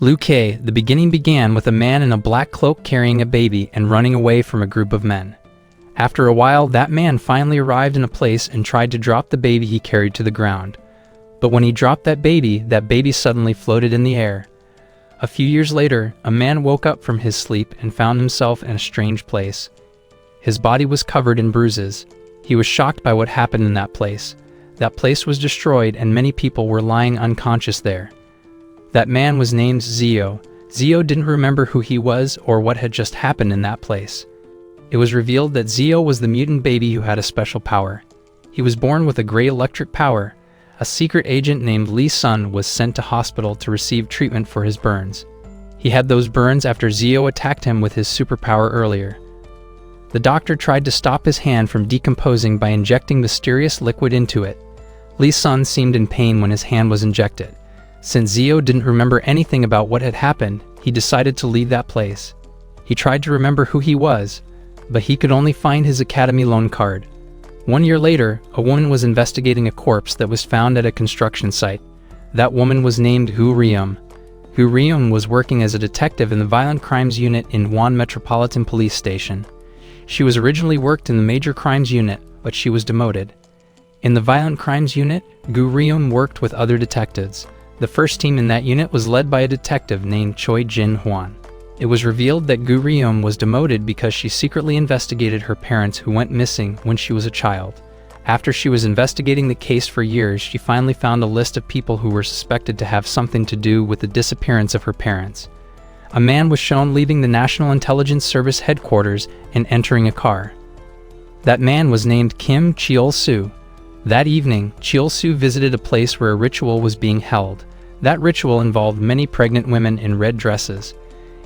Luke, the beginning began with a man in a black cloak carrying a baby and running away from a group of men. After a while, that man finally arrived in a place and tried to drop the baby he carried to the ground. But when he dropped that baby suddenly floated in the air. A few years later, a man woke up from his sleep and found himself in a strange place. His body was covered in bruises. He was shocked by what happened in that place. That place was destroyed and many people were lying unconscious there. That man was named Zio. Zio didn't remember who he was or what had just happened in that place. It was revealed that Zio was the mutant baby who had a special power. He was born with a great electric power. A secret agent named Lee's son was sent to hospital to receive treatment for his burns. He had those burns after Zio attacked him with his superpower earlier. The doctor tried to stop his hand from decomposing by injecting mysterious liquid into it. Lee's son seemed in pain when his hand was injected. Since Zio didn't remember anything about what had happened, he decided to leave that place. He tried to remember who he was, but he could only find his academy loan card. 1 year later, a woman was investigating a corpse that was found at a construction site. That woman was named Hu Riem. Hu Riem was working as a detective in the Violent Crimes Unit in Wuhan Metropolitan Police Station. She was originally worked in the Major Crimes Unit, but she was demoted. In the Violent Crimes Unit, Hu Riem worked with other detectives. The first team in that unit was led by a detective named Choi Jin Hwan. It was revealed that Gu Riem was demoted because she secretly investigated her parents who went missing when she was a child. After she was investigating the case for years, she finally found a list of people who were suspected to have something to do with the disappearance of her parents. A man was shown leaving the National Intelligence Service headquarters and entering a car. That man was named Kim Cheol-soo. That evening, Cheol-soo visited a place where a ritual was being held. That ritual involved many pregnant women in red dresses.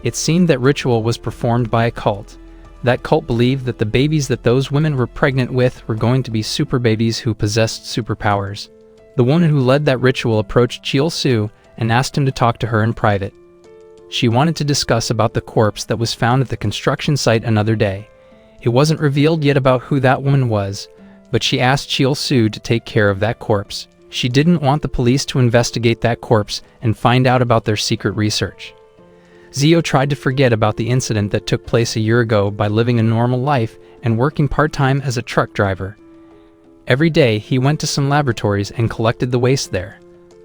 It seemed that ritual was performed by a cult. That cult believed that the babies that those women were pregnant with were going to be super babies who possessed superpowers. The woman who led that ritual approached Cheol-soo and asked him to talk to her in private. She wanted to discuss about the corpse that was found at the construction site another day. It wasn't revealed yet about who that woman was, but she asked Cheol-soo to take care of that corpse. She didn't want the police to investigate that corpse and find out about their secret research. Zio tried to forget about the incident that took place a year ago by living a normal life and working part-time as a truck driver. Every day, he went to some laboratories and collected the waste there.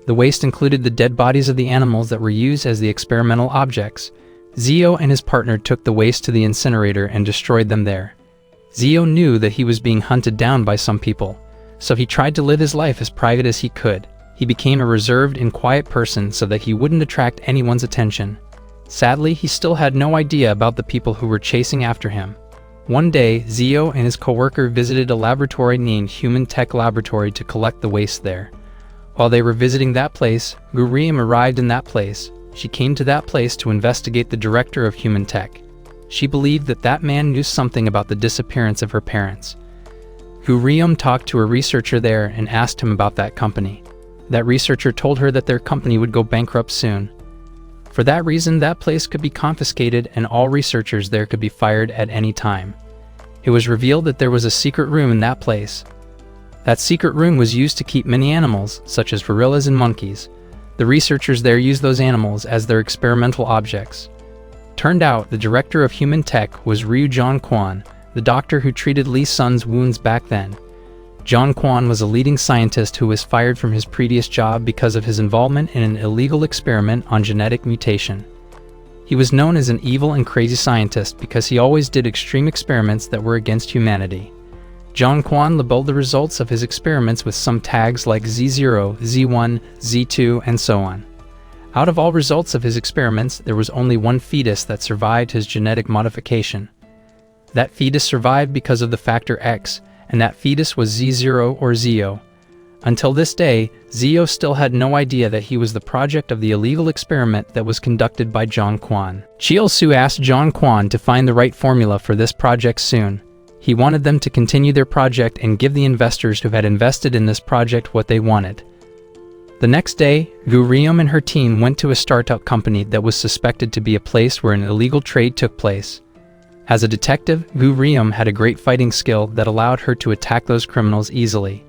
The waste included the dead bodies of the animals that were used as the experimental objects. Zio and his partner took the waste to the incinerator and destroyed them there. Zio knew that he was being hunted down by some people, so he tried to live his life as private as he could. He became a reserved and quiet person so that he wouldn't attract anyone's attention. Sadly, he still had no idea about the people who were chasing after him. One day, Zio and his coworker visited a laboratory named Human Tech Laboratory to collect the waste there. While they were visiting that place, Gu Riem arrived in that place. She came to that place to investigate the director of Human Tech. She believed that that man knew something about the disappearance of her parents. Gu Riem talked to a researcher there and asked him about that company. That researcher told her that their company would go bankrupt soon. For that reason, that place could be confiscated and all researchers there could be fired at any time. It was revealed that there was a secret room in that place. That secret room was used to keep many animals, such as gorillas and monkeys. The researchers there used those animals as their experimental objects. Turned out, the director of Human Tech was Ryu John Kwan, the doctor who treated Lee's son's wounds back then. John Kwan was a leading scientist who was fired from his previous job because of his involvement in an illegal experiment on genetic mutation. He was known as an evil and crazy scientist because he always did extreme experiments that were against humanity. John Kwan labeled the results of his experiments with some tags like Z0, Z1, Z2, and so on. Out of all results of his experiments, there was only one fetus that survived his genetic modification. That fetus survived because of the factor X, and that fetus was Z0 or Zio. Until this day, Zio still had no idea that he was the project of the illegal experiment that was conducted by John Kwan. Cheol-soo asked John Kwan to find the right formula for this project soon. He wanted them to continue their project and give the investors who had invested in this project what they wanted. The next day, Gu Riem and her team went to a startup company that was suspected to be a place where an illegal trade took place. As a detective, Gu Riem had a great fighting skill that allowed her to attack those criminals easily.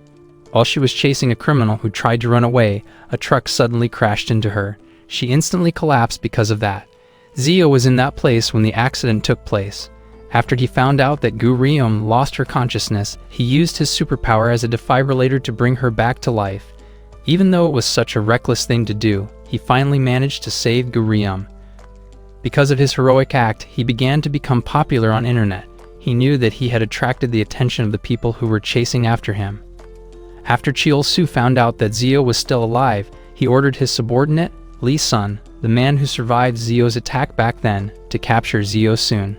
While she was chasing a criminal who tried to run away, a truck suddenly crashed into her. She instantly collapsed because of that. Zio was in that place when the accident took place. After he found out that Gurium lost her consciousness, he used his superpower as a defibrillator to bring her back to life. Even though it was such a reckless thing to do, he finally managed to save Gurium. Because of his heroic act, he began to become popular on internet. He knew that he had attracted the attention of the people who were chasing after him. After Cheol-su found out that Zio was still alive, he ordered his subordinate, Lee Sun, the man who survived Zio's attack back then, to capture Zio soon.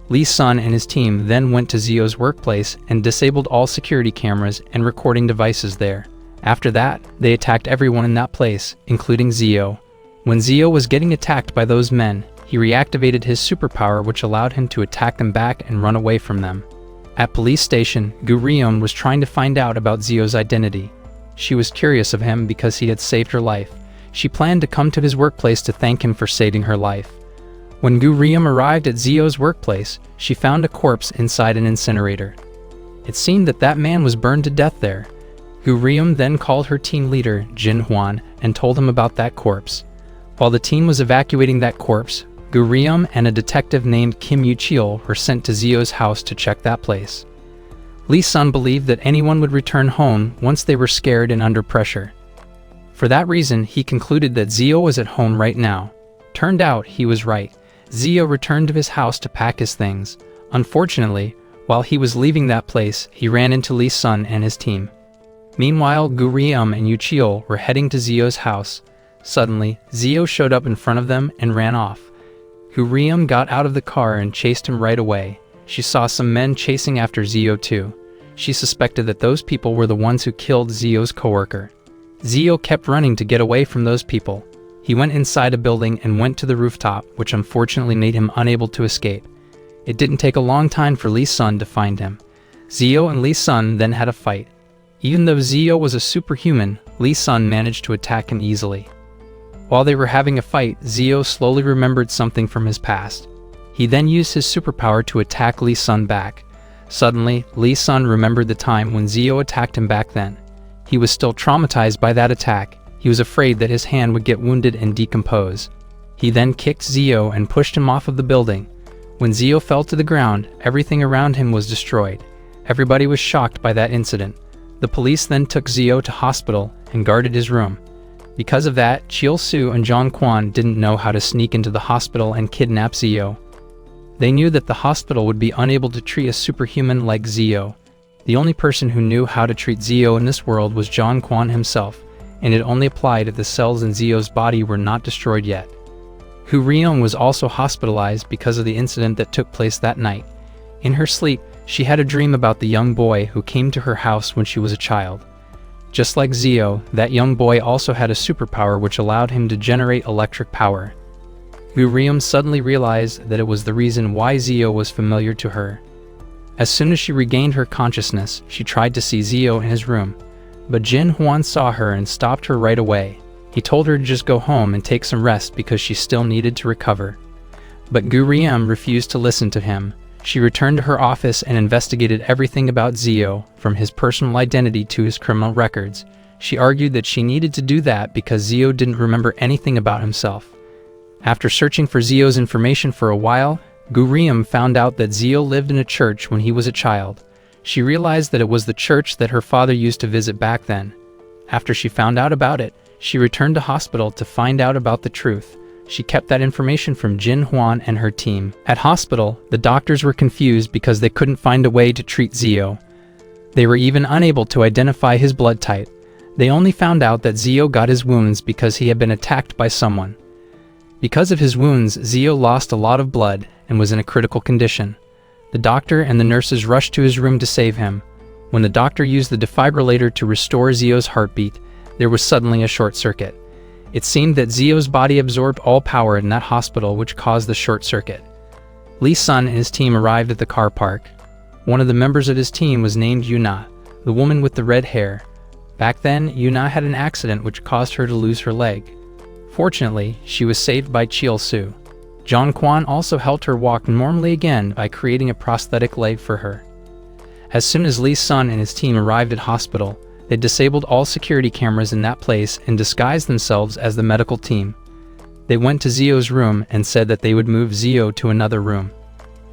Lee Sun and his team then went to Zio's workplace and disabled all security cameras and recording devices there. After that, they attacked everyone in that place, including Zio. When Zio was getting attacked by those men, he reactivated his superpower, which allowed him to attack them back and run away from them. At police station, Gurium was trying to find out about Zio's identity. She was curious of him because he had saved her life. She planned to come to his workplace to thank him for saving her life. When Gurium arrived at Zio's workplace, she found a corpse inside an incinerator. It seemed that that man was burned to death there. Gurium then called her team leader, Jin Hwan, and told him about that corpse. While the team was evacuating that corpse, Gurium and a detective named Kim Yu-cheol were sent to Zio's house to check that place. Lee Sun believed that anyone would return home once they were scared and under pressure. For that reason, he concluded that Zio was at home right now. Turned out he was right. Zio returned to his house to pack his things. Unfortunately, while he was leaving that place, he ran into Lee Sun and his team. Meanwhile, Gurium and Yu-cheol were heading to Zio's house. Suddenly, Zio showed up in front of them and ran off. Gurium got out of the car and chased him right away. She saw some men chasing after Zio too. She suspected that those people were the ones who killed Zio's coworker. Zio kept running to get away from those people. He went inside a building and went to the rooftop, which unfortunately made him unable to escape. It didn't take a long time for Lee Sun to find him. Zio and Lee Sun then had a fight. Even though Zio was a superhuman, Lee Sun managed to attack him easily. While they were having a fight, Zio slowly remembered something from his past. He then used his superpower to attack Lee Sun back. Suddenly, Lee Sun remembered the time when Zio attacked him back then. He was still traumatized by that attack. He was afraid that his hand would get wounded and decompose. He then kicked Zio and pushed him off of the building. When Zio fell to the ground, everything around him was destroyed. Everybody was shocked by that incident. The police then took Zio to hospital and guarded his room. Because of that, Cheol-su and Jong Kwan didn't know how to sneak into the hospital and kidnap Zio. They knew that the hospital would be unable to treat a superhuman like Zio. The only person who knew how to treat Zio in this world was Jong Kwan himself, and it only applied if the cells in Zio's body were not destroyed yet. Gurium was also hospitalized because of the incident that took place that night. In her sleep, she had a dream about the young boy who came to her house when she was a child. Just like Zio, that young boy also had a superpower which allowed him to generate electric power. Gurium suddenly realized that it was the reason why Zio was familiar to her. As soon as she regained her consciousness, she tried to see Zio in his room, but Jin Hwan saw her and stopped her right away. He told her to just go home and take some rest because she still needed to recover. But Gurium refused to listen to him. She returned to her office and investigated everything about Zio, from his personal identity to his criminal records. She argued that she needed to do that because Zio didn't remember anything about himself. After searching for Zio's information for a while, Gurium found out that Zio lived in a church when he was a child. She realized that it was the church that her father used to visit back then. After she found out about it, she returned to hospital to find out about the truth. She kept that information from Jin Hwan and her team. At hospital, the doctors were confused because they couldn't find a way to treat Zio. They were even unable to identify his blood type. They only found out that Zio got his wounds because he had been attacked by someone. Because of his wounds, Zio lost a lot of blood and was in a critical condition. The doctor and the nurses rushed to his room to save him. When the doctor used the defibrillator to restore Zio's heartbeat, there was suddenly a short circuit. It seemed that Zio's body absorbed all power in that hospital, which caused the short circuit. Lee Sun and his team arrived at the car park. One of the members of his team was named Yuna, the woman with the red hair. Back then, Yuna had an accident which caused her to lose her leg. Fortunately, she was saved by Cheol-su. Jong Kwan also helped her walk normally again by creating a prosthetic leg for her. As soon as Lee Sun and his team arrived at hospital, they disabled all security cameras in that place and disguised themselves as the medical team. They went to Zio's room and said that they would move Zio to another room.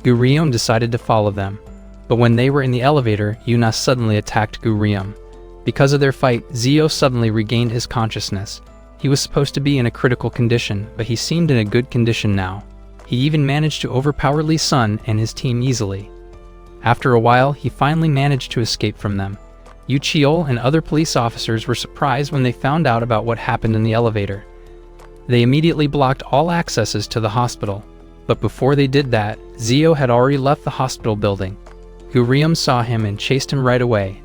Gurium decided to follow them, but when they were in the elevator, Yuna suddenly attacked Gurium. Because of their fight, Zio suddenly regained his consciousness. He was supposed to be in a critical condition, but he seemed in a good condition now. He even managed to overpower Lee Sun and his team easily. After a while, he finally managed to escape from them. Yu Cheol and other police officers were surprised when they found out about what happened in the elevator. They immediately blocked all accesses to the hospital. But before they did that, Zio had already left the hospital building. Gurium saw him and chased him right away.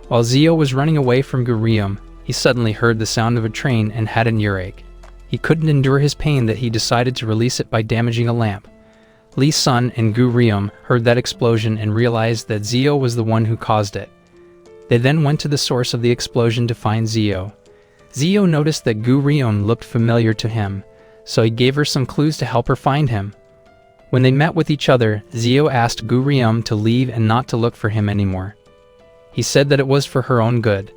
While Zio was running away from Gurium, he suddenly heard the sound of a train and had an earache. He couldn't endure his pain that he decided to release it by damaging a lamp. Lee Sun and Gurium heard that explosion and realized that Zio was the one who caused it. They then went to the source of the explosion to find Zio. Zio noticed that Gurium looked familiar to him, so he gave her some clues to help her find him. When they met with each other, Zio asked Gurium to leave and not to look for him anymore. He said that it was for her own good.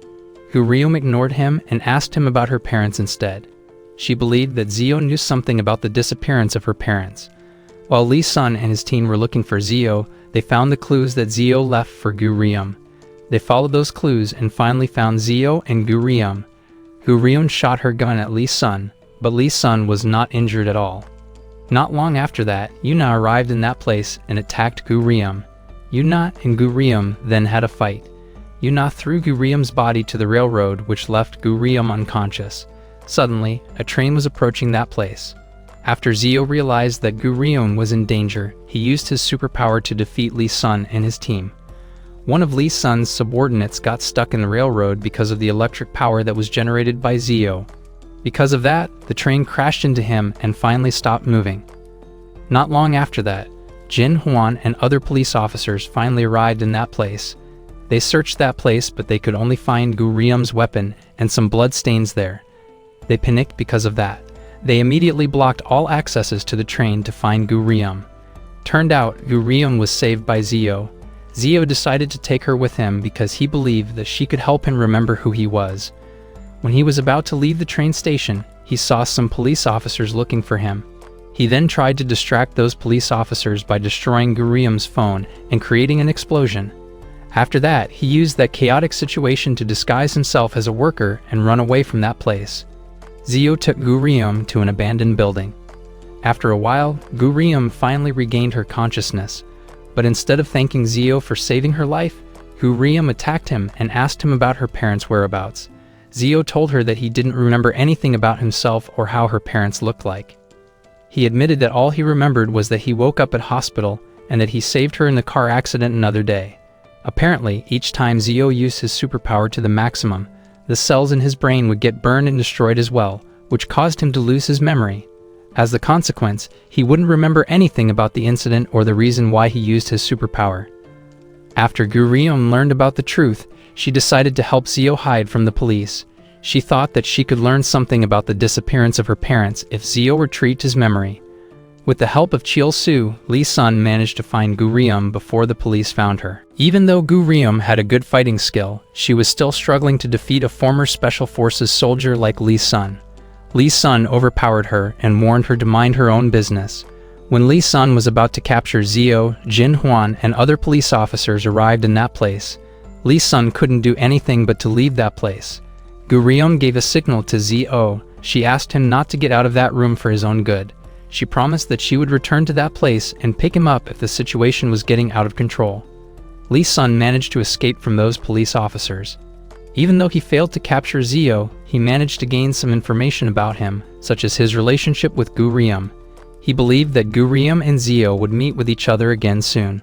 Gurium ignored him and asked him about her parents instead. She believed that Zio knew something about the disappearance of her parents. While Lee Sun and his team were looking for Zio, they found the clues that Zio left for Gurium. They followed those clues and finally found Zio and Gurium. Gurium shot her gun at Lee Sun, but Lee Sun was not injured at all. Not long after that, Yuna arrived in that place and attacked Gurium. Yuna and Gurium then had a fight. Yuna threw Gurium's body to the railroad, which left Gurium unconscious. Suddenly, a train was approaching that place. After Zio realized that Gurium was in danger, he used his superpower to defeat Lee Sun and his team. One of Lee Sun's subordinates got stuck in the railroad because of the electric power that was generated by Zio. Because of that, the train crashed into him and finally stopped moving. Not long after that, Jin Huan and other police officers finally arrived in that place. They searched that place, but they could only find Gurium's weapon and some blood stains there. They panicked because of that. They immediately blocked all accesses to the train to find Gurium. Turned out, Gurium was saved by Zio. Zio decided to take her with him because he believed that she could help him remember who he was. When he was about to leave the train station, he saw some police officers looking for him. He then tried to distract those police officers by destroying Gurium's phone and creating an explosion. After that, he used that chaotic situation to disguise himself as a worker and run away from that place. Zio took Gurium to an abandoned building. After a while, Gurium finally regained her consciousness. But instead of thanking Zio for saving her life, Gurium attacked him and asked him about her parents' whereabouts. Zio told her that he didn't remember anything about himself or how her parents looked like. He admitted that all he remembered was that he woke up at hospital and that he saved her in the car accident another day. Apparently, each time Zio used his superpower to the maximum, the cells in his brain would get burned and destroyed as well, which caused him to lose his memory. As the consequence, he wouldn't remember anything about the incident or the reason why he used his superpower. After Gurium learned about the truth, she decided to help Zio hide from the police. She thought that she could learn something about the disappearance of her parents if Zio retrieved his memory. With the help of Cheol Su, Lee Sun managed to find Gurium before the police found her. Even though Gurium had a good fighting skill, she was still struggling to defeat a former Special Forces soldier like Lee Sun. Lee Sun overpowered her and warned her to mind her own business. When Lee Sun was about to capture Zio, Jin Huan and other police officers arrived in that place. Lee Sun couldn't do anything but to leave that place. Gurium gave a signal to Zio. She asked him not to get out of that room for his own good. She promised that she would return to that place and pick him up if the situation was getting out of control. Lee Sun managed to escape from those police officers. Even though he failed to capture Zio, he managed to gain some information about him, such as his relationship with Gurium. He believed that Gurium and Zio would meet with each other again soon.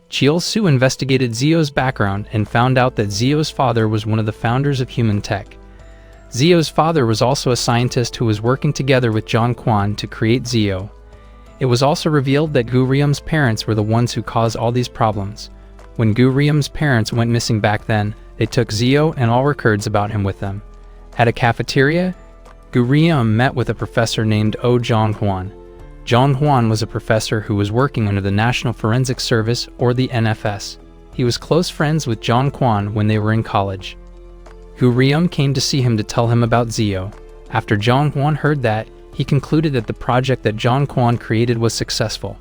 Cheol Su investigated Zio's background and found out that Zio's father was one of the founders of human tech. Zio's father was also a scientist who was working together with John Quan to create Zio. It was also revealed that Gurium's parents were the ones who caused all these problems. When Gurium's parents went missing back then, they took Zio and all records about him with them. At a cafeteria, Gurium met with a professor named John Huan. John Huan was a professor who was working under the National Forensic Service, or the NFS. He was close friends with John Quan when they were in college. Gurium came to see him to tell him about Zio. After John Huan heard that, he concluded that the project that John Quan created was successful.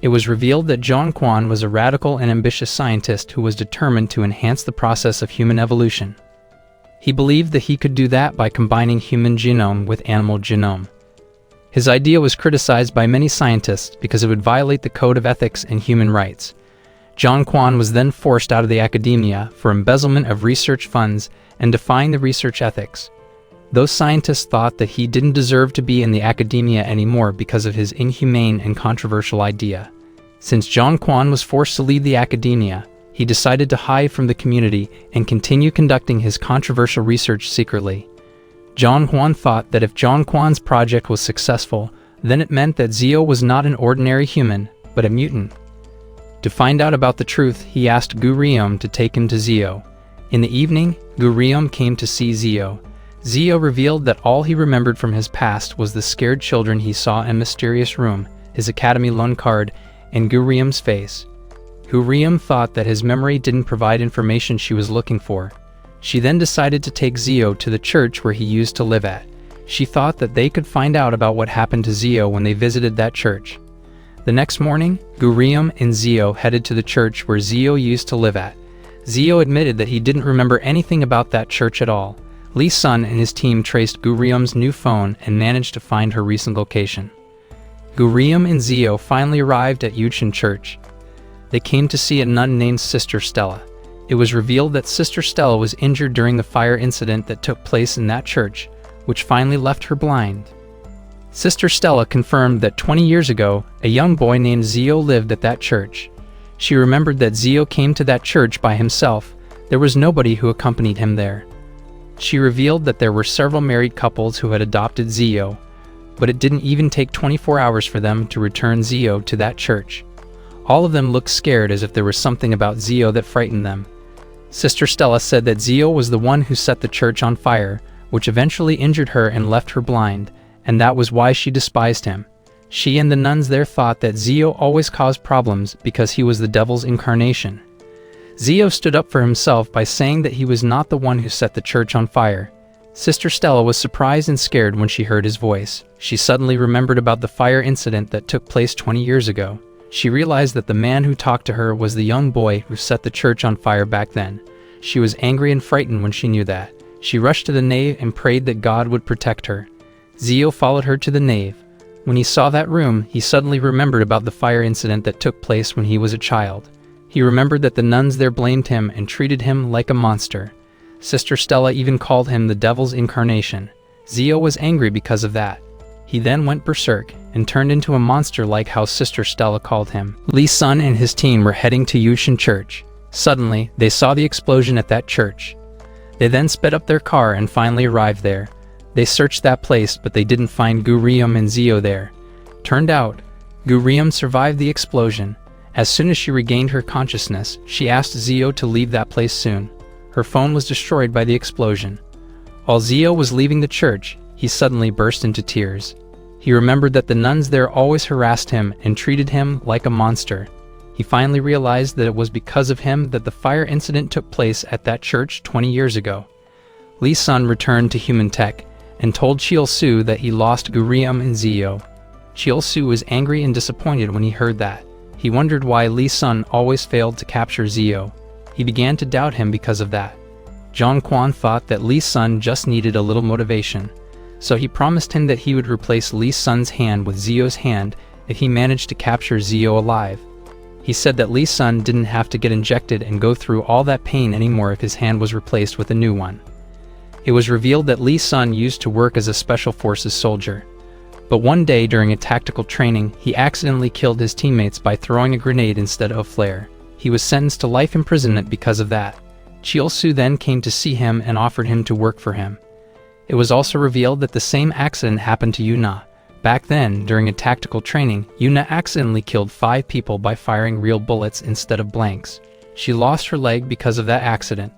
It was revealed that John Quan was a radical and ambitious scientist who was determined to enhance the process of human evolution. He believed that he could do that by combining human genome with animal genome. His idea was criticized by many scientists because it would violate the code of ethics and human rights. John Quan was then forced out of the academia for embezzlement of research funds and defying the research ethics. Those scientists thought that he didn't deserve to be in the academia anymore because of his inhumane and controversial idea. Since John Quan was forced to leave the academia, he decided to hide from the community and continue conducting his controversial research secretly. John Quan thought that if John Quan's project was successful, then it meant that Zio was not an ordinary human, but a mutant. To find out about the truth, he asked Gurium to take him to Zio. In the evening, Gurium came to see Zio. Zio revealed that all he remembered from his past was the scared children he saw in a mysterious room, his Academy loan card, and Gurium's face. Gurium thought that his memory didn't provide information she was looking for. She then decided to take Zio to the church where he used to live at. She thought that they could find out about what happened to Zio when they visited that church. The next morning, Gurium and Zio headed to the church where Zio used to live at. Zio admitted that he didn't remember anything about that church at all. Lee Sun and his team traced Gurium's new phone and managed to find her recent location. Gurium and Zio finally arrived at Yuchen Church. They came to see a nun named Sister Stella. It was revealed that Sister Stella was injured during the fire incident that took place in that church, which finally left her blind. Sister Stella confirmed that 20 years ago, a young boy named Zio lived at that church. She remembered that Zio came to that church by himself. There was nobody who accompanied him there. She revealed that there were several married couples who had adopted Zio, but it didn't even take 24 hours for them to return Zio to that church. All of them looked scared, as if there was something about Zio that frightened them. Sister Stella said that Zio was the one who set the church on fire, which eventually injured her and left her blind, and that was why she despised him. She and the nuns there thought that Zio always caused problems because he was the devil's incarnation. Zio stood up for himself by saying that he was not the one who set the church on fire. Sister Stella was surprised and scared when she heard his voice. She suddenly remembered about the fire incident that took place 20 years ago. She realized that the man who talked to her was the young boy who set the church on fire back then. She was angry and frightened when she knew that. She rushed to the nave and prayed that God would protect her. Zio followed her to the nave. When he saw that room, he suddenly remembered about the fire incident that took place when he was a child. He remembered that the nuns there blamed him and treated him like a monster. Sister Stella even called him the devil's incarnation. Zio was angry because of that. He then went berserk and turned into a monster like how Sister Stella called him. Lee Sun and his team were heading to Yuchen Church. Suddenly, they saw the explosion at that church. They then sped up their car and finally arrived there. They searched that place, but they didn't find Gurium and Zio there. Turned out, Gurium survived the explosion. As soon as she regained her consciousness, she asked Zio to leave that place soon. Her phone was destroyed by the explosion. While Zio was leaving the church, he suddenly burst into tears. He remembered that the nuns there always harassed him and treated him like a monster. He finally realized that it was because of him that the fire incident took place at that church 20 years ago. Lee Sun returned to Human Tech and told Chiel Su that he lost Gurium and Zio. Chiel Su was angry and disappointed when he heard that. He wondered why Lee Sun always failed to capture Zio. He began to doubt him because of that. John Quan thought that Lee Sun just needed a little motivation, so he promised him that he would replace Lee Sun's hand with Zio's hand if he managed to capture Zio alive. He said that Lee Sun didn't have to get injected and go through all that pain anymore if his hand was replaced with a new one. It was revealed that Lee Sun used to work as a special forces soldier. But one day during a tactical training, he accidentally killed his teammates by throwing a grenade instead of a flare. He was sentenced to life imprisonment because of that. Chiel Su then came to see him and offered him to work for him. It was also revealed that the same accident happened to Yuna. Back then, during a tactical training, Yuna accidentally killed 5 people by firing real bullets instead of blanks. She lost her leg because of that accident.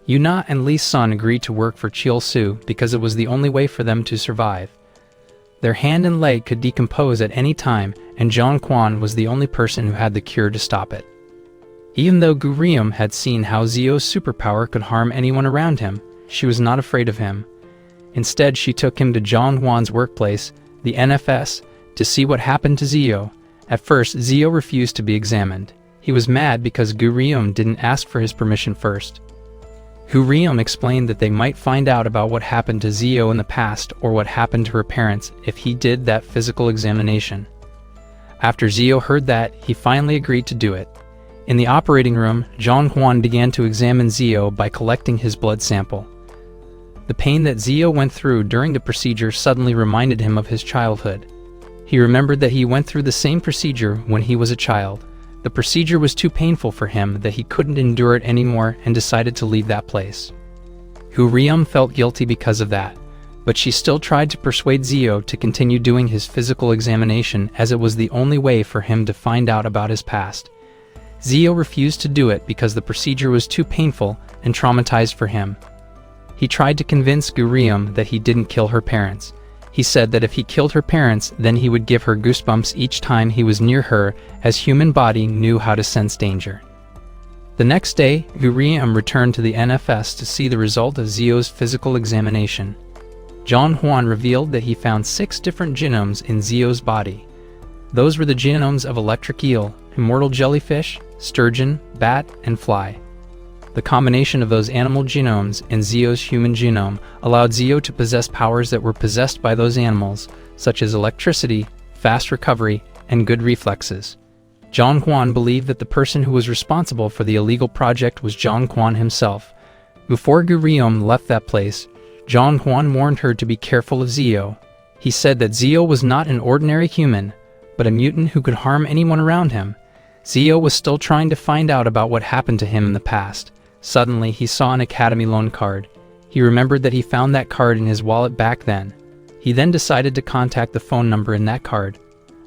Yuna and Lee Sun agreed to work for Chiel Su because it was the only way for them to survive. Their hand and leg could decompose at any time, and John Quan was the only person who had the cure to stop it. Even though Gurium had seen how Zio's superpower could harm anyone around him, she was not afraid of him. Instead, she took him to Zhang Huan's workplace, the NFS, to see what happened to Zio. At first, Zio refused to be examined. He was mad because Gu Riom didn't ask for his permission first. Gu Riom explained that they might find out about what happened to Zio in the past or what happened to her parents if he did that physical examination. After Zio heard that, he finally agreed to do it. In the operating room, Zhang Huan began to examine Zio by collecting his blood sample. The pain that Zio went through during the procedure suddenly reminded him of his childhood. He remembered that he went through the same procedure when he was a child. The procedure was too painful for him that he couldn't endure it anymore and decided to leave that place. Gu Riom felt guilty because of that, but she still tried to persuade Zio to continue doing his physical examination as it was the only way for him to find out about his past. Zio refused to do it because the procedure was too painful and traumatized for him. He tried to convince Gu Riom that he didn't kill her parents. He said that if he killed her parents, then he would give her goosebumps each time he was near her, as human body knew how to sense danger. The next day, Gu Riom returned to the NFS to see the result of Zio's physical examination. Zhang Huan revealed that he found 6 different genomes in Zio's body. Those were the genomes of electric eel, immortal jellyfish, sturgeon, bat, and fly. The combination of those animal genomes and Zio's human genome allowed Zio to possess powers that were possessed by those animals, such as electricity, fast recovery, and good reflexes. Zhang Huan believed that the person who was responsible for the illegal project was Zhang Huan himself. Before Gu Riom left that place, Zhang Huan warned her to be careful of Zio. He said that Zio was not an ordinary human, but a mutant who could harm anyone around him. Zio was still trying to find out about what happened to him in the past. Suddenly, he saw an Academy loan card. He remembered that he found that card in his wallet back then. He then decided to contact the phone number in that card.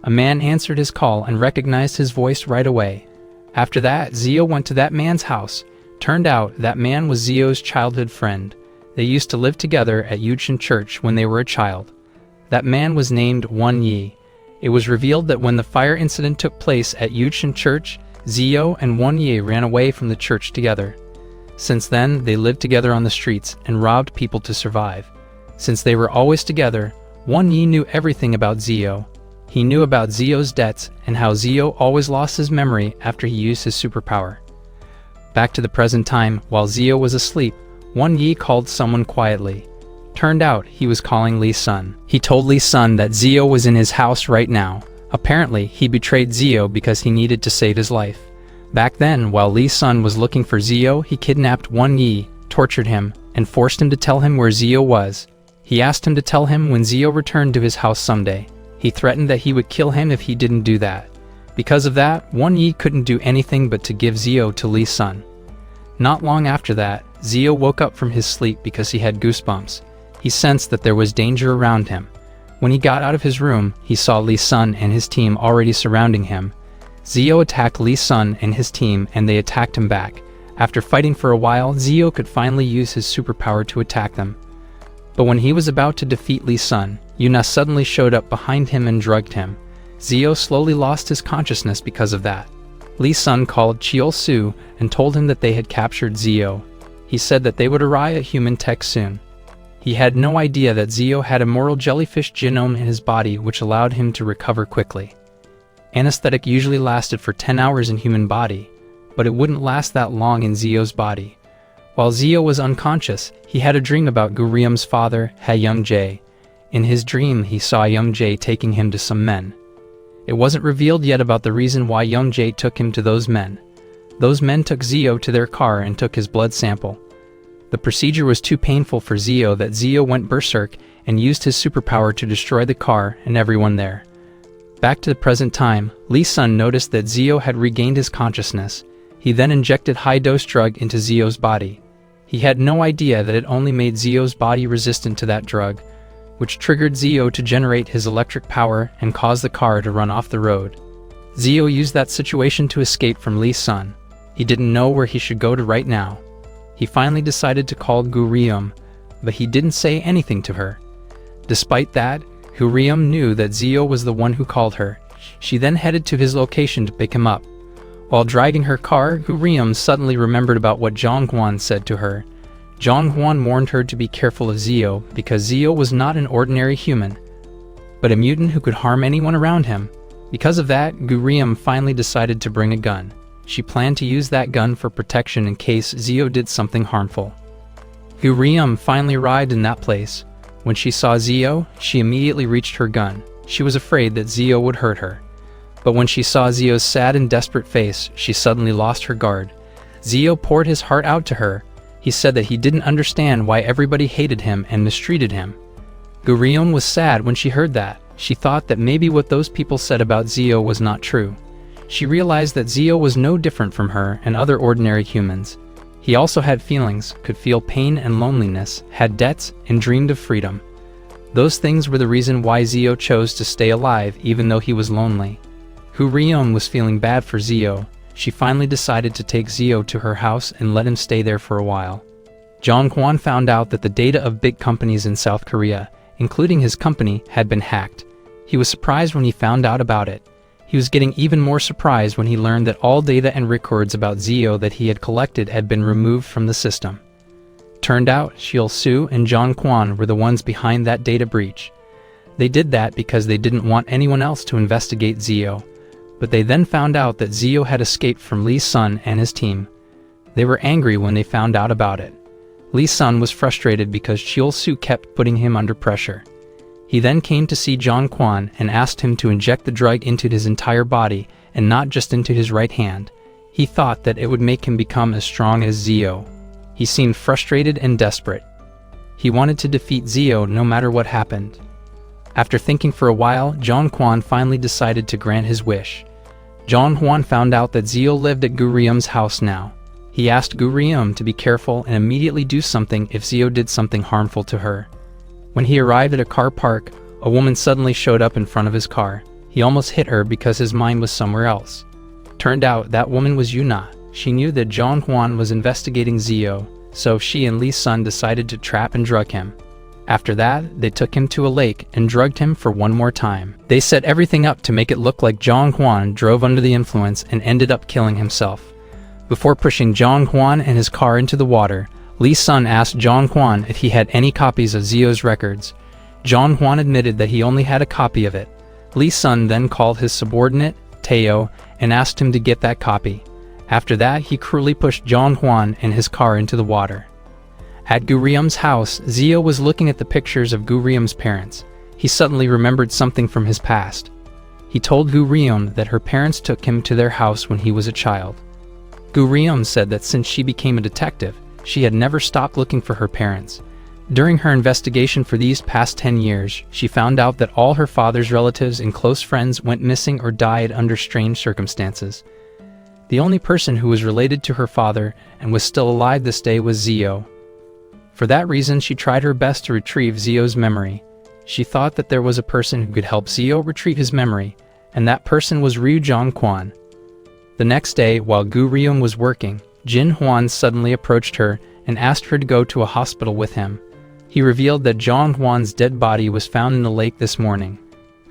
A man answered his call and recognized his voice right away. After that, Zio went to that man's house. Turned out, that man was Zio's childhood friend. They used to live together at Yuchen Church when they were a child. That man was named Wan Yi. It was revealed that when the fire incident took place at Yuchen Church, Zio and Wan Yi ran away from the church together. Since then, they lived together on the streets and robbed people to survive. Since they were always together, Wan Yi knew everything about Zio. He knew about Zio's debts and how Zio always lost his memory after he used his superpower. Back to the present time, while Zio was asleep, Wan Yi called someone quietly. Turned out, he was calling Li Sun. He told Li Sun that Zio was in his house right now. Apparently, he betrayed Zio because he needed to save his life. Back then, while Li Sun was looking for Zio, he kidnapped Wan Yi, tortured him, and forced him to tell him where Zio was. He asked him to tell him when Zio returned to his house someday. He threatened that he would kill him if he didn't do that. Because of that, Wan Yi couldn't do anything but to give Zio to Li Sun. Not long after that, Zio woke up from his sleep because he had goosebumps. He sensed that there was danger around him. When he got out of his room, he saw Li Sun and his team already surrounding him. Zio attacked Li Sun and his team, and they attacked him back. After fighting for a while, Zio could finally use his superpower to attack them. But when he was about to defeat Li Sun, Yuna suddenly showed up behind him and drugged him. Zio slowly lost his consciousness because of that. Li Sun called Chiol Su and told him that they had captured Zio. He said that they would arrive at human tech soon. He had no idea that Zio had a immortal jellyfish genome in his body which allowed him to recover quickly. Anesthetic usually lasted for 10 hours in human body, but it wouldn't last that long in Zio's body. While Zio was unconscious, he had a dream about Gu Riom's father, Ha Young Jae. In his dream, he saw Young Jae taking him to some men. It wasn't revealed yet about the reason why Young Jae took him to those men. Those men took Zio to their car and took his blood sample. The procedure was too painful for Zio that Zio went berserk and used his superpower to destroy the car and everyone there. Back to the present time, Li Sun noticed that Zio had regained his consciousness. He then injected high-dose drug into Zio's body. He had no idea that it only made Zio's body resistant to that drug, which triggered Zio to generate his electric power and cause the car to run off the road. Zio used that situation to escape from Li Sun. He didn't know where he should go to right now. He finally decided to call Gu Riom, but he didn't say anything to her. Despite that, Gu Riom knew that Zio was the one who called her. She then headed to his location to pick him up. While driving her car, Gu Riom suddenly remembered about what Zhang Guan said to her. Zhang warned her to be careful of Zio because Zio was not an ordinary human, but a mutant who could harm anyone around him. Because of that, Gurium finally decided to bring a gun. She planned to use that gun for protection in case Zio did something harmful. Gurium finally arrived in that place. When she saw Zio, she immediately reached her gun. She was afraid that Zio would hurt her. But when she saw Zio's sad and desperate face, she suddenly lost her guard. Zio poured his heart out to her. He said that he didn't understand why everybody hated him and mistreated him. Gurium was sad when she heard that. She thought that maybe what those people said about Zio was not true. She realized that Zio was no different from her and other ordinary humans. He also had feelings, could feel pain and loneliness, had debts, and dreamed of freedom. Those things were the reason why Zio chose to stay alive even though he was lonely. Gurium was feeling bad for Zio. She finally decided to take Zio to her house and let him stay there for a while. Zhang found out that the data of big companies in South Korea, including his company, had been hacked. He was surprised when he found out about it. He was getting even more surprised when he learned that all data and records about Zio that he had collected had been removed from the system. Turned out, Su and Zhang were the ones behind that data breach. They did that because they didn't want anyone else to investigate Zio. But they then found out that Zio had escaped from Li Sun and his team. They were angry when they found out about it. Li Sun was frustrated because Su kept putting him under pressure. He then came to see Zhang and asked him to inject the drug into his entire body and not just into his right hand. He thought that it would make him become as strong as Zio. He seemed frustrated and desperate. He wanted to defeat Zio no matter what happened. After thinking for a while, Zhang finally decided to grant his wish. Zhang found out that Zio lived at Gurium's house now. He asked Gurium to be careful and immediately do something if Zio did something harmful to her. When he arrived at a car park, a woman suddenly showed up in front of his car. He almost hit her because his mind was somewhere else. Turned out that woman was Yuna. She knew that Zhang was investigating Zio, so she and Li Sun decided to trap and drug him. After that, they took him to a lake and drugged him for one more time. They set everything up to make it look like Zhang drove under the influence and ended up killing himself. Before pushing Zhang and his car into the water, Li Sun asked Zhang if he had any copies of Zio's records. Zhang admitted that he only had a copy of it. Li Sun then called his subordinate, Teo, and asked him to get that copy. After that, he cruelly pushed Zhang and his car into the water. At Gurium's house, Zio was looking at the pictures of Gurium's parents. He suddenly remembered something from his past. He told Gurium that her parents took him to their house when he was a child. Gurium said that since she became a detective, she had never stopped looking for her parents. During her investigation for these past 10 years, she found out that all her father's relatives and close friends went missing or died under strange circumstances. The only person who was related to her father and was still alive this day was Zio. For that reason, she tried her best to retrieve Zio's memory. She thought that there was a person who could help Zio retrieve his memory, and that person was Ryu Zhang. The next day, while Gurium was working, Jin Huan suddenly approached her and asked her to go to a hospital with him. He revealed that Zhang dead body was found in the lake this morning.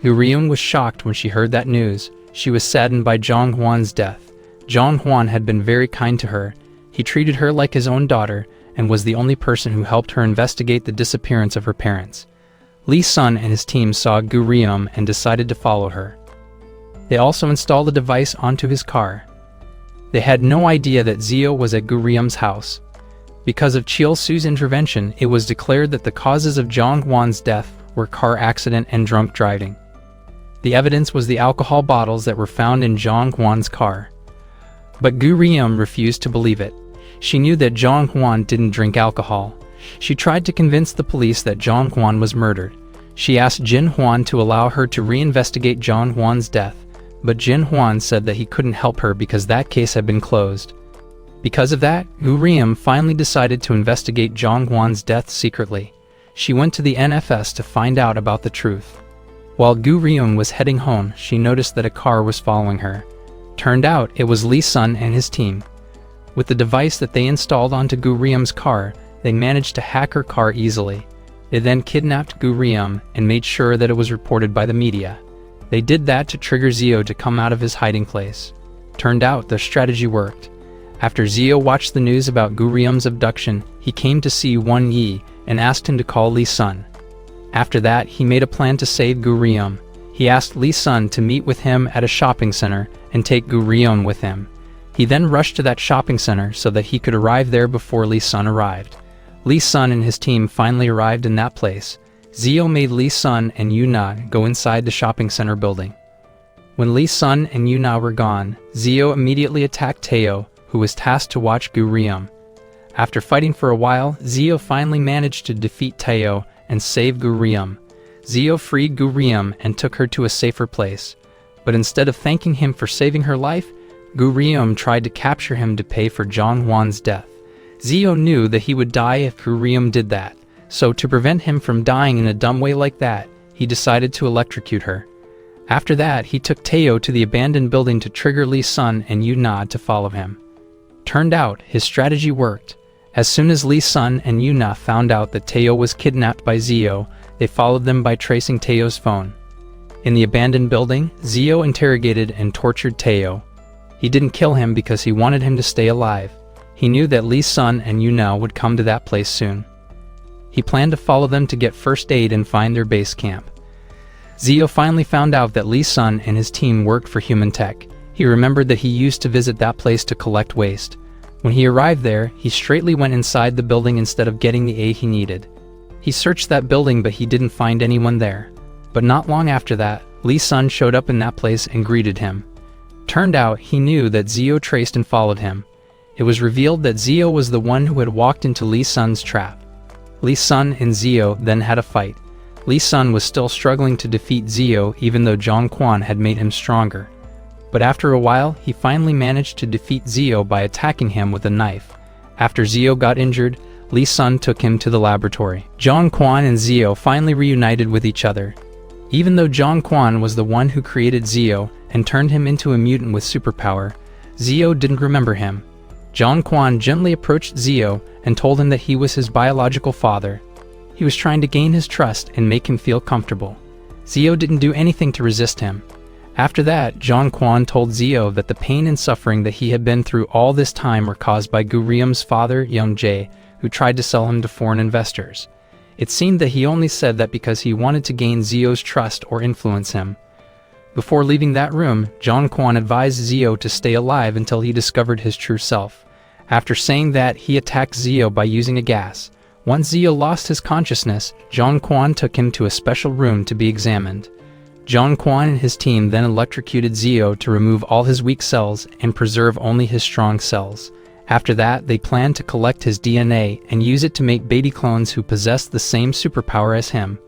Gurium was shocked when she heard that news. She was saddened by Zhang death. Zhang had been very kind to her. He treated her like his own daughter, and was the only person who helped her investigate the disappearance of her parents. Li Sun and his team saw Gurium and decided to follow her. They also installed the device onto his car. They had no idea that Zio was at Gurium's house. Because of Su's intervention, it was declared that the causes of Zhang death were car accident and drunk driving. The evidence was the alcohol bottles that were found in Zhang car. But Gurium refused to believe it. She knew that Zhang didn't drink alcohol. She tried to convince the police that Zhang was murdered. She asked Jin Huan to allow her to reinvestigate Zhang death, but Jin Huan said that he couldn't help her because that case had been closed. Because of that, Gurium finally decided to investigate Zhang death secretly. She went to the NFS to find out about the truth. While Gurium was heading home, she noticed that a car was following her. Turned out it was Li Sun and his team. With the device that they installed onto Gurium's car, they managed to hack her car easily. They then kidnapped Gurium and made sure that it was reported by the media. They did that to trigger Zio to come out of his hiding place. Turned out their strategy worked. After Zio watched the news about Gu Rium's abduction, he came to see Wan Yi and asked him to call Li Sun. After that, he made a plan to save Gu Rium. He asked Li Sun to meet with him at a shopping center and take Gu Rium with him. He then rushed to that shopping center so that he could arrive there before Li Sun arrived. Li Sun and his team finally arrived in that place. Zio made Li Sun and Yuna go inside the shopping center building. When Li Sun and Yuna were gone, Zio immediately attacked Teo, who was tasked to watch Gu Rium. After fighting for a while, Zio finally managed to defeat Teo and save Gu Rium. Zio freed Gu Rium and took her to a safer place. But instead of thanking him for saving her life, Gu Rium tried to capture him to pay for Zhang Huan's death. Zio knew that he would die if Gu Rium did that, so to prevent him from dying in a dumb way like that, he decided to electrocute her. After that, he took Teo to the abandoned building to trigger Li Sun and Yuna to follow him. Turned out, his strategy worked. As soon as Li Sun and Yuna found out that Teo was kidnapped by Zio, they followed them by tracing Teo's phone. In the abandoned building, Zio interrogated and tortured Teo. He didn't kill him because he wanted him to stay alive. He knew that Li Sun and Yuna would come to that place soon. He planned to follow them to get first aid and find their base camp. Zio finally found out that Li Sun and his team worked for Human Tech. He remembered that he used to visit that place to collect waste. When he arrived there, he straightly went inside the building instead of getting the aid he needed. He searched that building but he didn't find anyone there. But not long after that, Li Sun showed up in that place and greeted him. Turned out he knew that Zio traced and followed him. It was revealed that Zio was the one who had walked into Li Sun's trap. Li Sun and Zio then had a fight. Li Sun was still struggling to defeat Zio even though Zhang Quan had made him stronger. But after a while, he finally managed to defeat Zio by attacking him with a knife. After Zio got injured, Li Sun took him to the laboratory. Zhang Quan and Zio finally reunited with each other. Even though Zhang Quan was the one who created Zio and turned him into a mutant with superpower, Zio didn't remember him. Zhang Quan gently approached Zio and told him that he was his biological father. He was trying to gain his trust and make him feel comfortable. Zio didn't do anything to resist him. After that, Zhang Quan told Zio that the pain and suffering that he had been through all this time were caused by Gu Rium's father, Young Jae, who tried to sell him to foreign investors. It seemed that he only said that because he wanted to gain Zio's trust or influence him. Before leaving that room, Zhang Quan advised Zio to stay alive until he discovered his true self. After saying that, he attacked Zio by using a gas. Once Zio lost his consciousness, Zhang Quan took him to a special room to be examined. Zhang Quan and his team then electrocuted Zio to remove all his weak cells and preserve only his strong cells. After that, they planned to collect his DNA and use it to make baby clones who possessed the same superpower as him.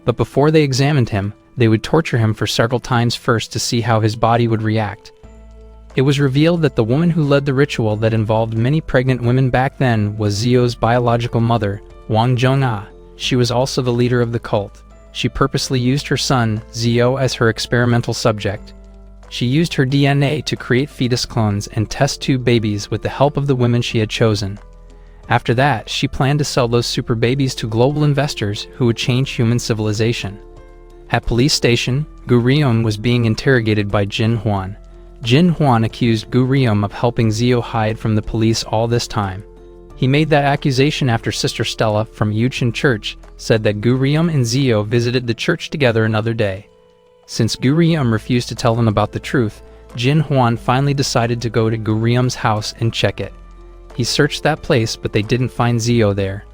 But before they examined him, they would torture him for several times first to see how his body would react. It was revealed that the woman who led the ritual that involved many pregnant women back then was Zio's biological mother, Wang Zhong'a. She was also the leader of the cult. She purposely used her son, Zio, as her experimental subject. She used her DNA to create fetus clones and test tube babies with the help of the women she had chosen. After that, she planned to sell those super babies to global investors who would change human civilization. At police station, Gu Rium was being interrogated by Jin Huan. Jin Huan accused Gu Rium of helping Zio hide from the police all this time. He made that accusation after Sister Stella from Yuchen Church said that Gu Rium and Zio visited the church together another day. Since Gu Rium refused to tell them about the truth, Jin Huan finally decided to go to Gu Rium's house and check it. He searched that place, but they didn't find Zio there.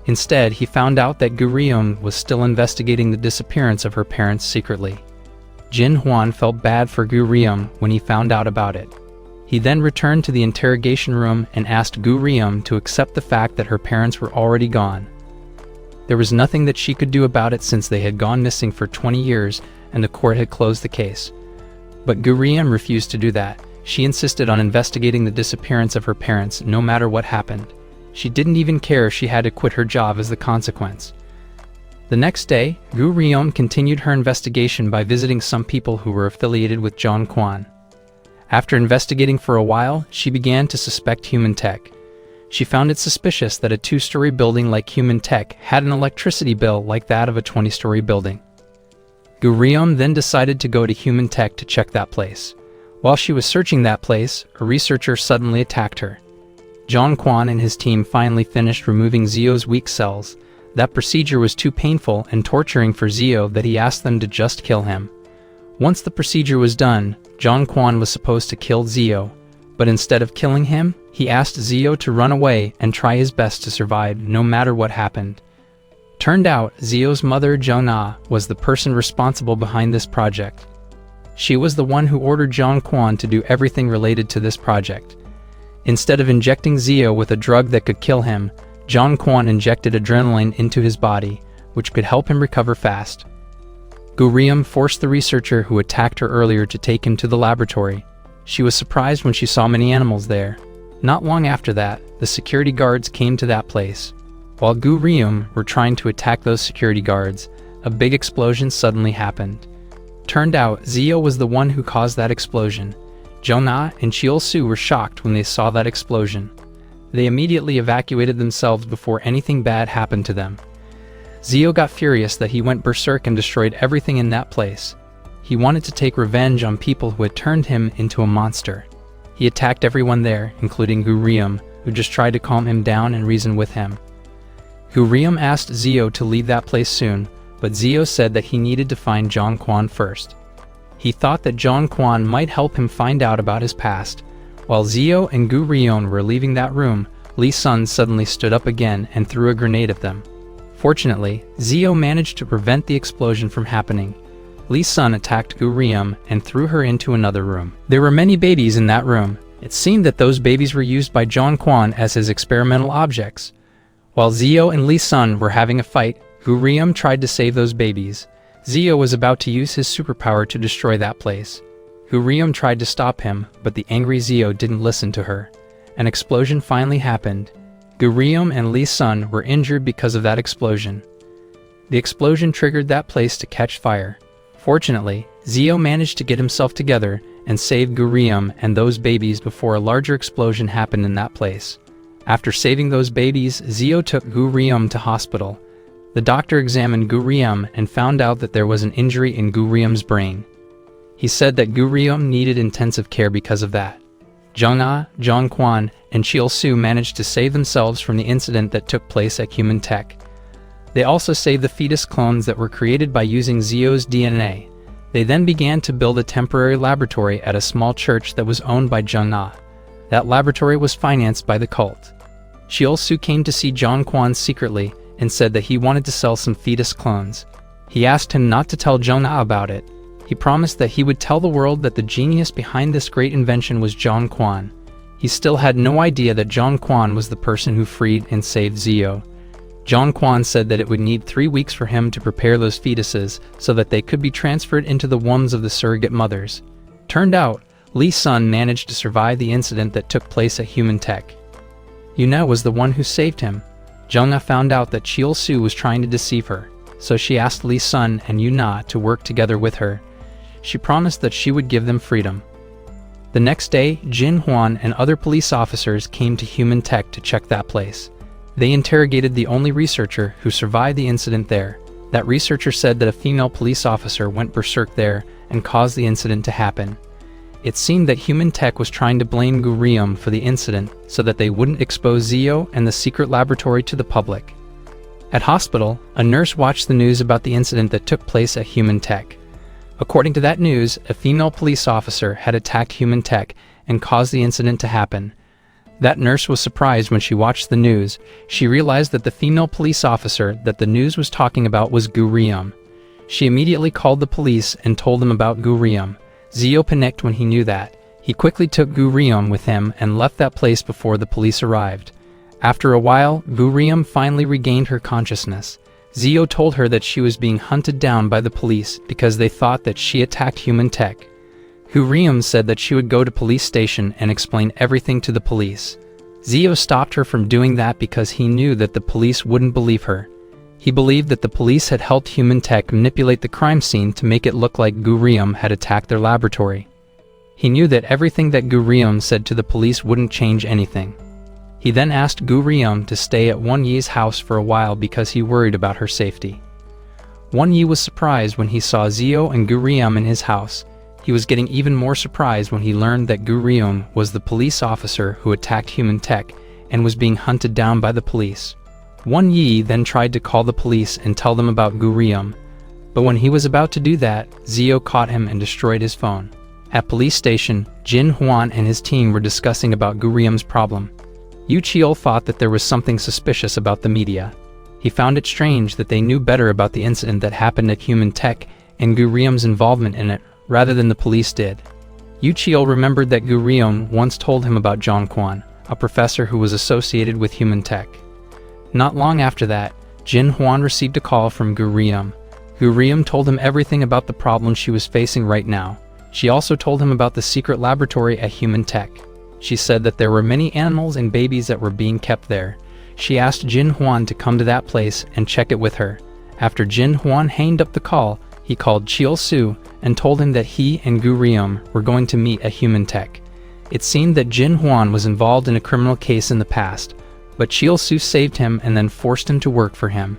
Instead, he found out that Gu Rium was still investigating the disappearance of her parents secretly. Jin Huan felt bad for Gu Rium when he found out about it. He then returned to the interrogation room and asked Gu Rium to accept the fact that her parents were already gone. There was nothing that she could do about it since they had gone missing for 20 years and the court had closed the case. But Gu Rium refused to do that. She insisted on investigating the disappearance of her parents no matter what happened. She didn't even care if she had to quit her job as the consequence. The next day, Gu Rium continued her investigation by visiting some people who were affiliated with Zhang Quan. After investigating for a while, she began to suspect Human Tech. She found it suspicious that a 2-story building like Human Tech had an electricity bill like that of a 20-story building. Gu Rium then decided to go to Human Tech to check that place. While she was searching that place, a researcher suddenly attacked her. John Quan and his team finally finished removing Zio's weak cells. That procedure was too painful and torturing for Zio that he asked them to just kill him. Once the procedure was done, John Quan was supposed to kill Zio, but instead of killing him, he asked Zio to run away and try his best to survive no matter what happened. Turned out, Zio's mother, Jung-ah, was the person responsible behind this project. She was the one who ordered John Quan to do everything related to this project. Instead of injecting Zio with a drug that could kill him, John Quan injected adrenaline into his body, which could help him recover fast. Gurium forced the researcher who attacked her earlier to take him to the laboratory. She was surprised when she saw many animals there. Not long after that, the security guards came to that place. While Gurium were trying to attack those security guards, a big explosion suddenly happened. Turned out, Zio was the one who caused that explosion. Jung-ah and Cheol-soo were shocked when they saw that explosion. They immediately evacuated themselves before anything bad happened to them. Zio got furious that he went berserk and destroyed everything in that place. He wanted to take revenge on people who had turned him into a monster. He attacked everyone there, including Gurium, who just tried to calm him down and reason with him. Gurium asked Zio to leave that place soon, but Zio said that he needed to find John Quan first. He thought that John Quan might help him find out about his past. While Zio and Gurion were leaving that room, Lee Sun suddenly stood up again and threw a grenade at them. Fortunately, Zio managed to prevent the explosion from happening. Lee Sun attacked Gurium and threw her into another room. There were many babies in that room. It seemed that those babies were used by John Quan as his experimental objects. While Zio and Lee Sun were having a fight, Gurium tried to save those babies. Zio was about to use his superpower to destroy that place. Gurium tried to stop him, but the angry Zio didn't listen to her. An explosion finally happened. Gurium and Lee Sun were injured because of that explosion. The explosion triggered that place to catch fire. Fortunately, Zio managed to get himself together and save Gurium and those babies before a larger explosion happened in that place. After saving those babies, Zio took Gurium to hospital. The doctor examined Gurium and found out that there was an injury in Gurium's brain. He said that Gurium needed intensive care because of that. Jung-ah, John Quan, and Cheol-soo managed to save themselves from the incident that took place at Human Tech. They also saved the fetus clones that were created by using Zio's DNA. They then began to build a temporary laboratory at a small church that was owned by Jung-ah. That laboratory was financed by the cult. Cheol-soo came to see John Quan secretly and said that he wanted to sell some fetus clones. He asked him not to tell Jung-ah about it. He promised that he would tell the world that the genius behind this great invention was John Quan. He still had no idea that John Quan was the person who freed and saved Zio. John Quan said that it would need 3 weeks for him to prepare those fetuses so that they could be transferred into the wombs of the surrogate mothers. Turned out, Lee Sun managed to survive the incident that took place at Human Tech. Yuna was the one who saved him. Jung-ah found out that Cheol-soo was trying to deceive her, so she asked Lee Sun and Yuna to work together with her. She promised that she would give them freedom. The next day, Jin Huan and other police officers came to Human Tech to check that place. They interrogated the only researcher who survived the incident there. That researcher said that a female police officer went berserk there and caused the incident to happen. It seemed that Human Tech was trying to blame Gurium for the incident so that they wouldn't expose Zio and the secret laboratory to the public. At hospital, a nurse watched the news about the incident that took place at Human Tech. According to that news, a female police officer had attacked Human Tech and caused the incident to happen. That nurse was surprised when she watched the news. She realized that the female police officer that the news was talking about was Gurium. She immediately called the police and told them about Gurium. Zio panicked when he knew that. He quickly took Gurium with him and left that place before the police arrived. After a while, Gurium finally regained her consciousness. Zio told her that she was being hunted down by the police because they thought that she attacked Human Tech. Gurium said that she would go to police station and explain everything to the police. Zio stopped her from doing that because he knew that the police wouldn't believe her. He believed that the police had helped Human Tech manipulate the crime scene to make it look like Gurium had attacked their laboratory. He knew that everything that Gurium said to the police wouldn't change anything. He then asked Gurium to stay at Won Yi's house for a while because he worried about her safety. Won Yi was surprised when he saw Zio and Gurium in his house. He was getting even more surprised when he learned that Gurium was the police officer who attacked Human Tech and was being hunted down by the police. Won Yi then tried to call the police and tell them about Gurium, but when he was about to do that, Zio caught him and destroyed his phone. At police station, Jin Huan and his team were discussing about Gurium's problem. Yu Chiol thought that there was something suspicious about the media. He found it strange that they knew better about the incident that happened at Human Tech and Gurium's involvement in it, rather than the police did. Yu Chiol remembered that Gurium once told him about Zhang Quan, a professor who was associated with Human Tech. Not long after that, Jin Huan received a call from Gurium. Gurium told him everything about the problem she was facing right now. She also told him about the secret laboratory at Human Tech. She said that there were many animals and babies that were being kept there. She asked Jin Huan to come to that place and check it with her. After Jin Huan hanged up the call, he called Chiol Su and told him that he and Gurium were going to meet at Human Tech. It seemed that Jin Huan was involved in a criminal case in the past, but Chiol Su saved him and then forced him to work for him.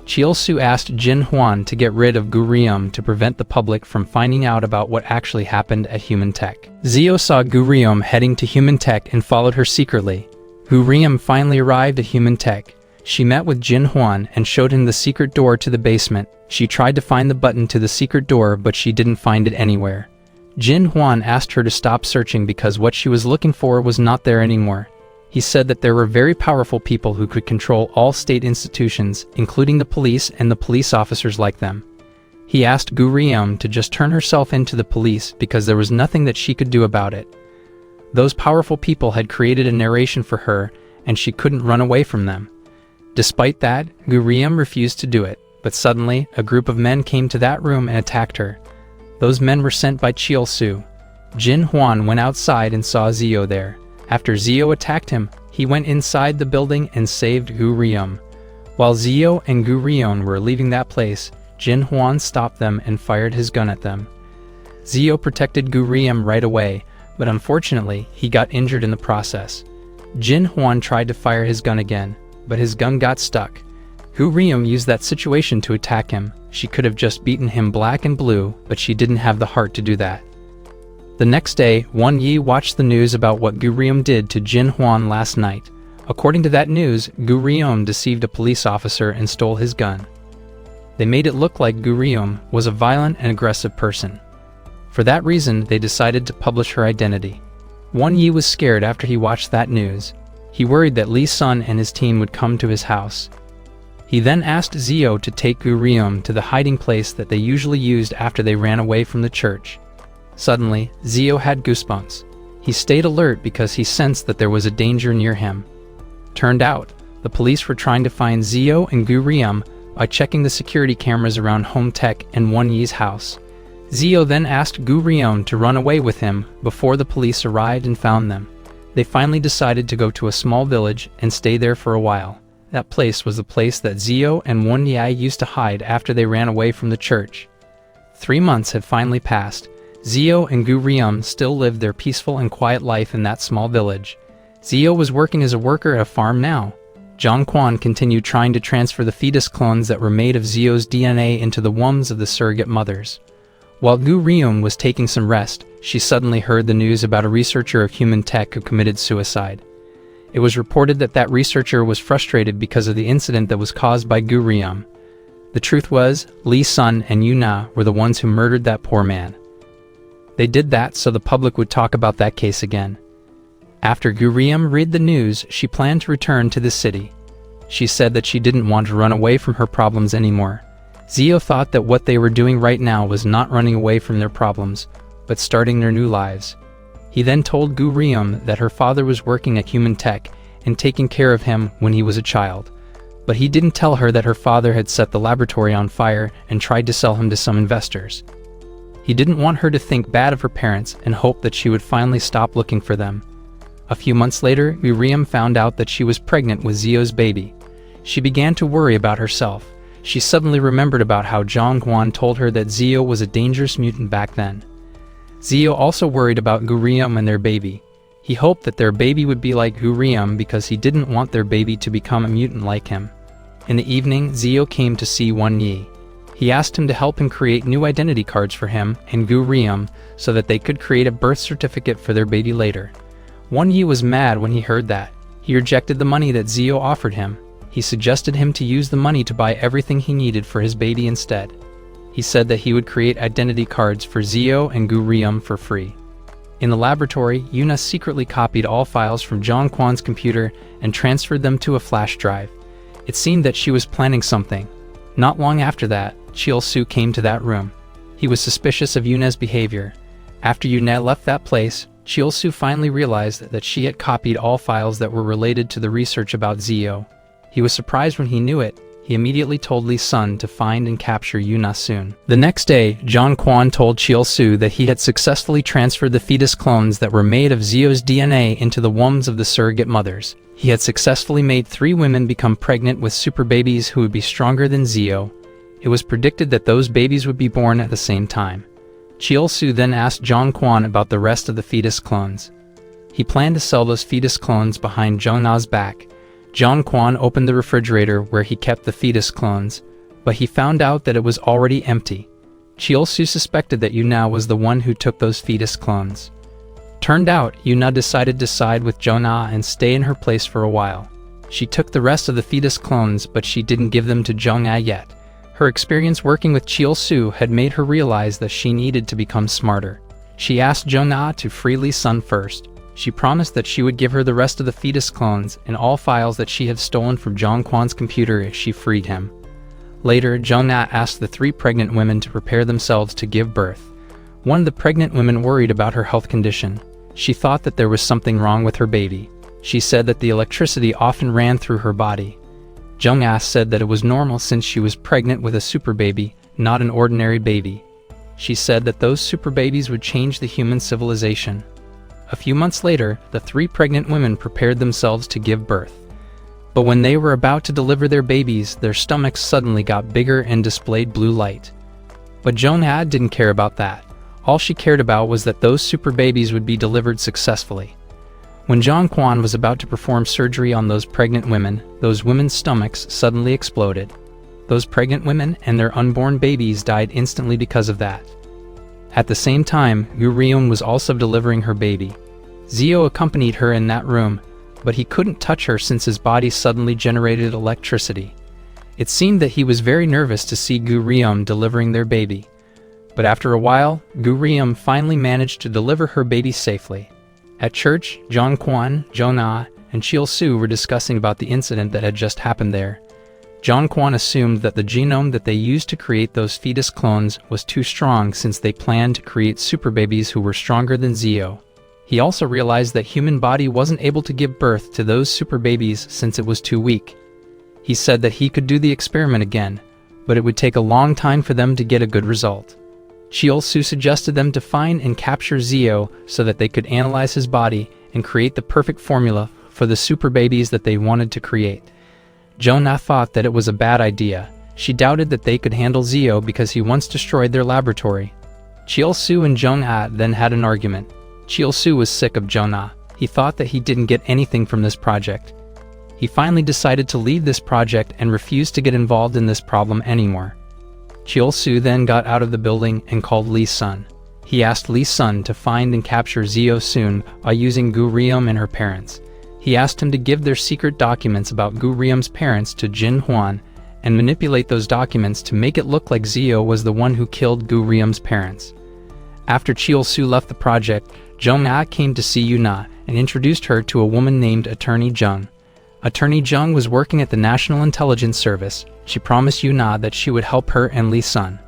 Chiol Su asked Jin Huan to get rid of Gurium to prevent the public from finding out about what actually happened at Human Tech. Zio saw Gurium heading to Human Tech and followed her secretly. Gurium finally arrived at Human Tech. She met with Jin Huan and showed him the secret door to the basement. She tried to find the button to the secret door, but she didn't find it anywhere. Jin Huan asked her to stop searching because what she was looking for was not there anymore. He said that there were very powerful people who could control all state institutions, including the police and the police officers like them. He asked Gurium to just turn herself into the police because there was nothing that she could do about it. Those powerful people had created a narration for her, and she couldn't run away from them. Despite that, Gurium refused to do it, but suddenly, a group of men came to that room and attacked her. Those men were sent by Chiol Su. Jin Huan went outside and saw Zio there. After Zio attacked him, he went inside the building and saved Gurium. While Zio and Gurium were leaving that place, Jin Huan stopped them and fired his gun at them. Zio protected Gurium right away, but unfortunately, he got injured in the process. Jin Huan tried to fire his gun again, but his gun got stuck. Gurium used that situation to attack him. She could have just beaten him black and blue, but she didn't have the heart to do that. The next day, Won Yi watched the news about what Gurium did to Jin Huan last night. According to that news, Gurium deceived a police officer and stole his gun. They made it look like Gurium was a violent and aggressive person. For that reason, they decided to publish her identity. Won Yi was scared after he watched that news. He worried that Li Sun and his team would come to his house. He then asked Zio to take Gurium to the hiding place that they usually used after they ran away from the church. Suddenly, Zio had goosebumps. He stayed alert because he sensed that there was a danger near him. Turned out, the police were trying to find Zio and Gurium by checking the security cameras around Home Tech and Won Yi's house. Zio then asked Gurium to run away with him before the police arrived and found them. They finally decided to go to a small village and stay there for a while. That place was the place that Zio and Won Yi used to hide after they ran away from the church. 3 months had finally passed. Zio and Gurium still lived their peaceful and quiet life in that small village. Zio was working as a worker at a farm now. Zhang Quan continued trying to transfer the fetus clones that were made of Zio's DNA into the wombs of the surrogate mothers. While Gurium was taking some rest, she suddenly heard the news about a researcher of Human Tech who committed suicide. It was reported that that researcher was frustrated because of the incident that was caused by Gurium. The truth was, Li Sun and Yuna were the ones who murdered that poor man. They did that so the public would talk about that case again. After Gurium read the news, she planned to return to the city. She said that she didn't want to run away from her problems anymore. Zio thought that what they were doing right now was not running away from their problems, but starting their new lives. He then told Gurium that her father was working at Human Tech and taking care of him when he was a child, but he didn't tell her that her father had set the laboratory on fire and tried to sell him to some investors. He didn't want her to think bad of her parents and hoped that she would finally stop looking for them. A few months later, Gurium found out that she was pregnant with Zio's baby. She began to worry about herself. She suddenly remembered about how Zhang Guan told her that Zio was a dangerous mutant back then. Zio also worried about Gurium and their baby. He hoped that their baby would be like Gurium because he didn't want their baby to become a mutant like him. In the evening, Zio came to see Won Yi. He asked him to help him create new identity cards for him and Gu Riem so that they could create a birth certificate for their baby later. Won Yi was mad when he heard that. He rejected the money that Zio offered him. He suggested him to use the money to buy everything he needed for his baby instead. He said that he would create identity cards for Zio and Gu Riem for free. In the laboratory, Yuna secretly copied all files from Zhang Quan's computer and transferred them to a flash drive. It seemed that she was planning something. Not long after that, Chiel Su came to that room. He was suspicious of Yuna's behavior. After Yuna left that place, Chiel Su finally realized that she had copied all files that were related to the research about Zio. He was surprised when he knew it. He immediately told Li Sun to find and capture Yuna soon. The next day, Zhang Quan told Chiel Su that he had successfully transferred the fetus clones that were made of Zio's DNA into the wombs of the surrogate mothers. He had successfully made 3 women become pregnant with super babies who would be stronger than Zio. It was predicted that those babies would be born at the same time. Chiel Su then asked Zhang Quan about the rest of the fetus clones. He planned to sell those fetus clones behind Zhang Na's back. Zhang Quan opened the refrigerator where he kept the fetus clones, but he found out that it was already empty. Chiel Su suspected that Yuna was the one who took those fetus clones. Turned out, Yuna decided to side with Zhang Na and stay in her place for a while. She took the rest of the fetus clones, but she didn't give them to Zhang Na yet. Her experience working with Chiel Su had made her realize that she needed to become smarter. She asked Zhang Na to free Li Sun first. She promised that she would give her the rest of the fetus clones and all files that she had stolen from Zhang Quan's computer if she freed him. Later, Zhang Na asked the 3 pregnant women to prepare themselves to give birth. One of the pregnant women worried about her health condition. She thought that there was something wrong with her baby. She said that the electricity often ran through her body. Zhang Na said that it was normal since she was pregnant with a super baby, not an ordinary baby. She said that those super babies would change the human civilization. A few months later, the 3 pregnant women prepared themselves to give birth. But when they were about to deliver their babies, their stomachs suddenly got bigger and displayed blue light. But Zhang Na didn't care about that. All she cared about was that those super babies would be delivered successfully. When Zhang Quan was about to perform surgery on those pregnant women, those women's stomachs suddenly exploded. Those pregnant women and their unborn babies died instantly because of that. At the same time, Gu Riem was also delivering her baby. Zio accompanied her in that room, but he couldn't touch her since his body suddenly generated electricity. It seemed that he was very nervous to see Gu Riem delivering their baby. But after a while, Gu Riem finally managed to deliver her baby safely. At church, Zhang Quan, Zhang Na, and Chiel Su were discussing about the incident that had just happened there. Zhang Quan assumed that the genome that they used to create those fetus clones was too strong since they planned to create super babies who were stronger than Zio. He also realized that human body wasn't able to give birth to those super babies since it was too weak. He said that he could do the experiment again, but it would take a long time for them to get a good result. Chiel Su suggested them to find and capture Zio so that they could analyze his body and create the perfect formula for the super babies that they wanted to create. Zhang Na thought that it was a bad idea. She doubted that they could handle Zio because he once destroyed their laboratory. Chiel Su and Zhang Na then had an argument. Chiel Su was sick of Zhang Na. He thought that he didn't get anything from this project. He finally decided to leave this project and refused to get involved in this problem anymore. Chiel Su then got out of the building and called Li Sun. He asked Li Sun to find and capture Zio soon by using Gu Riem and her parents. He asked him to give their secret documents about Gu Riem's parents to Jin Huan and manipulate those documents to make it look like Zio was the one who killed Gu Riem's parents. After Chiel Su left the project, Zhang Na came to see Yuna and introduced her to a woman named Attorney Zheng. Attorney Zheng was working at the National Intelligence Service. She promised Yuna that she would help her and Li Sun.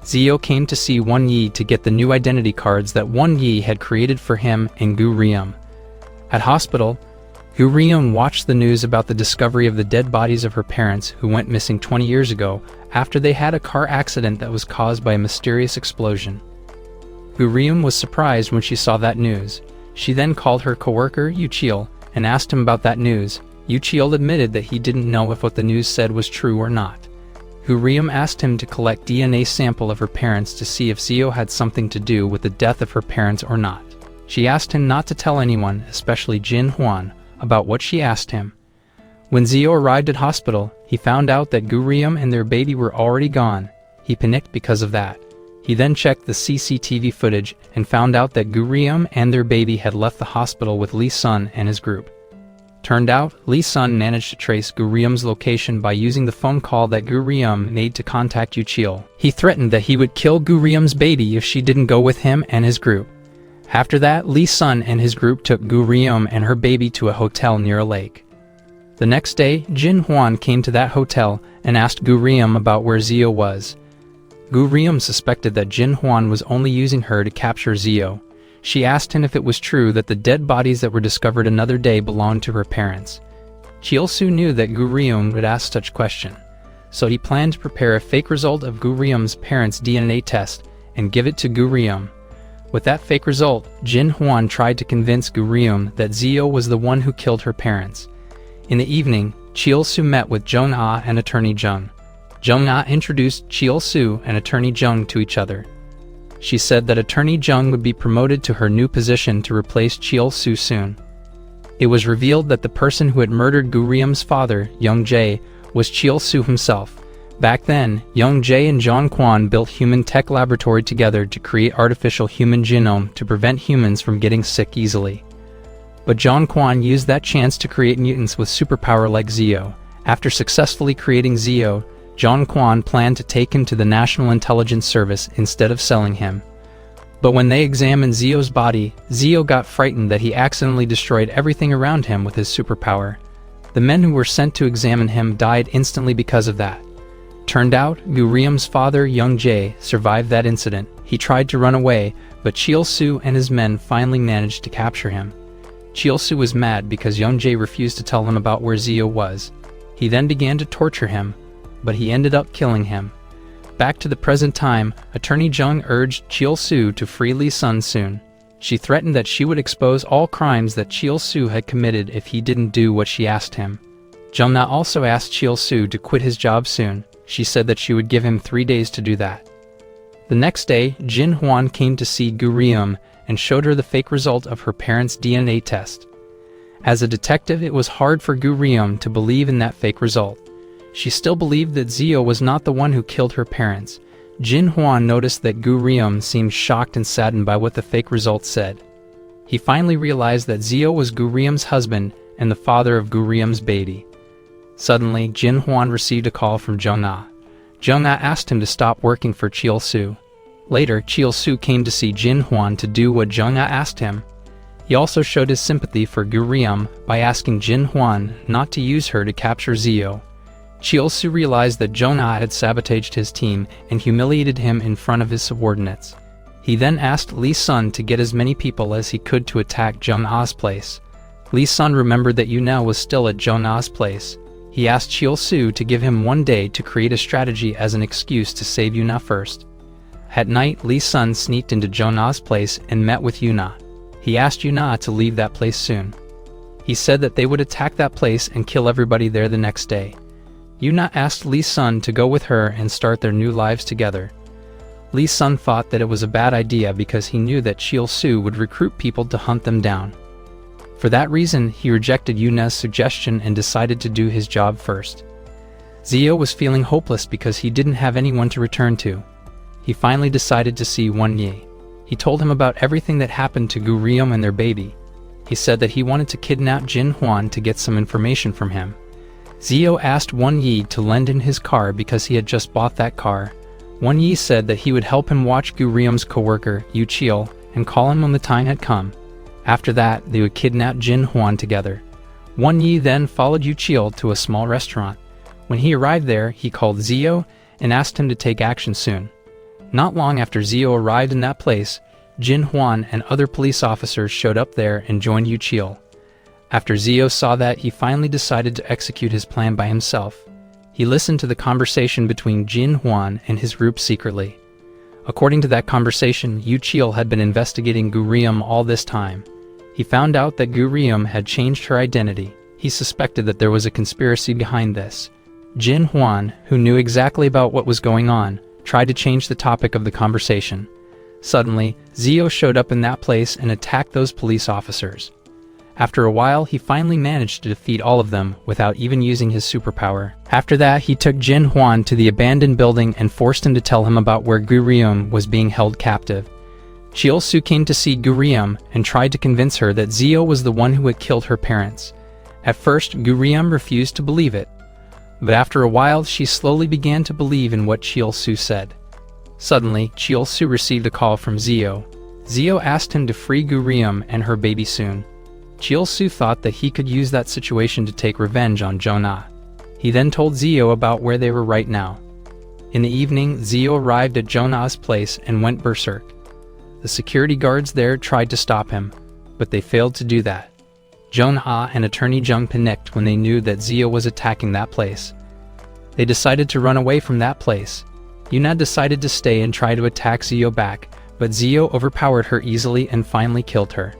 Zio came to see Won Yi to get the new identity cards that Won Yi had created for him and Gu Riem. At hospital, Gu Riem watched the news about the discovery of the dead bodies of her parents who went missing 20 years ago after they had a car accident that was caused by a mysterious explosion. Gu Riem was surprised when she saw that news. She then called her coworker Yu Chiel and asked him about that news. Yu Chiel admitted that he didn't know if what the news said was true or not. Gu Riem asked him to collect DNA sample of her parents to see if Zio had something to do with the death of her parents or not. She asked him not to tell anyone, especially Jin Huan, about what she asked him. When Zio arrived at hospital, he found out that Gu Riem and their baby were already gone. He panicked because of that. He then checked the CCTV footage and found out that Gurium and their baby had left the hospital with Lee Sun and his group. Turned out, Lee Sun managed to trace Gurium's location by using the phone call that Gurium made to contact Yuchil. He threatened that he would kill Gurium's baby if she didn't go with him and his group. After that, Lee Sun and his group took Gurium and her baby to a hotel near a lake. The next day, Jin Huan came to that hotel and asked Gurium about where Zio was. Gurium suspected that Jin Huan was only using her to capture Zio. She asked him if it was true that the dead bodies that were discovered another day belonged to her parents. Chiel-su knew that Gurium would ask such question, so he planned to prepare a fake result of Gurium's parents' DNA test and give it to Gurium. With that fake result, Jin Huan tried to convince Gurium that Zio was the one who killed her parents. In the evening, Chiel-su met with Jung-ah and attorney Jung. Jung-ah introduced Chiel-su and attorney Jung to each other. She said that attorney Jung would be promoted to her new position to replace Chiel-su soon. It was revealed that the person who had murdered Gurium's father, Young Jae, was Chiel-su himself. Back then, Young Jae and John Kwan built human tech laboratory together to create artificial human genome to prevent humans from getting sick easily. But John Kwan used that chance to create mutants with superpower like Zio. After successfully creating Zio, John Kwan planned to take him to the National Intelligence Service instead of selling him. But when they examined Zio's body, Zio got frightened that he accidentally destroyed everything around him with his superpower. The men who were sent to examine him died instantly because of that. Turned out, Gurium's father, Young Jae, survived that incident. He tried to run away, but Chiel-su and his men finally managed to capture him. Chiel-su was mad because Young Jae refused to tell him about where Zio was. He then began to torture him, but he ended up killing him. Back to the present time, attorney Jung urged Chiel-su to free Lee Sun soon. She threatened that she would expose all crimes that Chiel-su had committed if he didn't do what she asked him. Jung-ah also asked Chiel-su to quit his job soon. She said that she would give him 3 days to do that. The next day, Jin Huan came to see Gurium and showed her the fake result of her parents' DNA test. As a detective, it was hard for Gurium to believe in that fake result. She still believed that Zio was not the one who killed her parents. Jin Huan noticed that Gurium seemed shocked and saddened by what the fake results said. He finally realized that Zio was Gurium's husband and the father of Gurium's baby. Suddenly, Jin Huan received a call from Jung-ah. Jung-ah asked him to stop working for Chiel-su. Later, Chiel-su came to see Jin Huan to do what Jung-ah asked him. He also showed his sympathy for Gurium by asking Jin Huan not to use her to capture Zio. Chiel-su realized that Jung-ah had sabotaged his team and humiliated him in front of his subordinates. He then asked Lee Sun to get as many people as he could to attack Jung-ah's place. Lee Sun remembered that Yuna was still at Jung-ah's place. He asked Chiel-su to give him 1 day to create a strategy as an excuse to save Yuna first. At night, Lee Sun sneaked into Jung-ah's place and met with Yuna. He asked Yuna to leave that place soon. He said that they would attack that place and kill everybody there the next day. Yuna asked Lee Sun to go with her and start their new lives together. Lee Sun thought that it was a bad idea because he knew that Chiel-su would recruit people to hunt them down. For that reason, he rejected Yuna's suggestion and decided to do his job first. Zio was feeling hopeless because he didn't have anyone to return to. He finally decided to see Won-yi. He told him about everything that happened to Gurium and their baby. He said that he wanted to kidnap Jin Huan to get some information from him. Zio asked Won-yi to lend him his car because he had just bought that car. Won-yi said that he would help him watch Gurium's co-worker, Yuchil, and call him when the time had come. After that, they would kidnap Jin Huan together. Won-yi then followed Yuchil to a small restaurant. When he arrived there, he called Zio and asked him to take action soon. Not long after Zio arrived in that place, Jin Huan and other police officers showed up there and joined Yuchil. After Zio saw that, he finally decided to execute his plan by himself. He listened to the conversation between Jin Huan and his group secretly. According to that conversation, Yuchil had been investigating Gurium all this time. He found out that Gurium had changed her identity. He suspected that there was a conspiracy behind this. Jin Huan, who knew exactly about what was going on, tried to change the topic of the conversation. Suddenly, Zio showed up in that place and attacked those police officers. After a while, he finally managed to defeat all of them without even using his superpower. After that, he took Jin Huan to the abandoned building and forced him to tell him about where Gurium was being held captive. Chiol-su came to see Gurium and tried to convince her that Zio was the one who had killed her parents. At first, Gurium refused to believe it, but after a while she slowly began to believe in what Chiol-su said. Suddenly, Chiol-su received a call from Zio. Zio asked him to free Gurium and her baby soon. Chiol-su thought that he could use that situation to take revenge on Jonah. He then told Zio about where they were right now. In the evening, Zio arrived at Jonah's place and went berserk. The security guards there tried to stop him, but they failed to do that. Jonah and attorney Jung panicked when they knew that Zio was attacking that place. They decided to run away from that place. Yuna decided to stay and try to attack Zio back, but Zio overpowered her easily and finally killed her.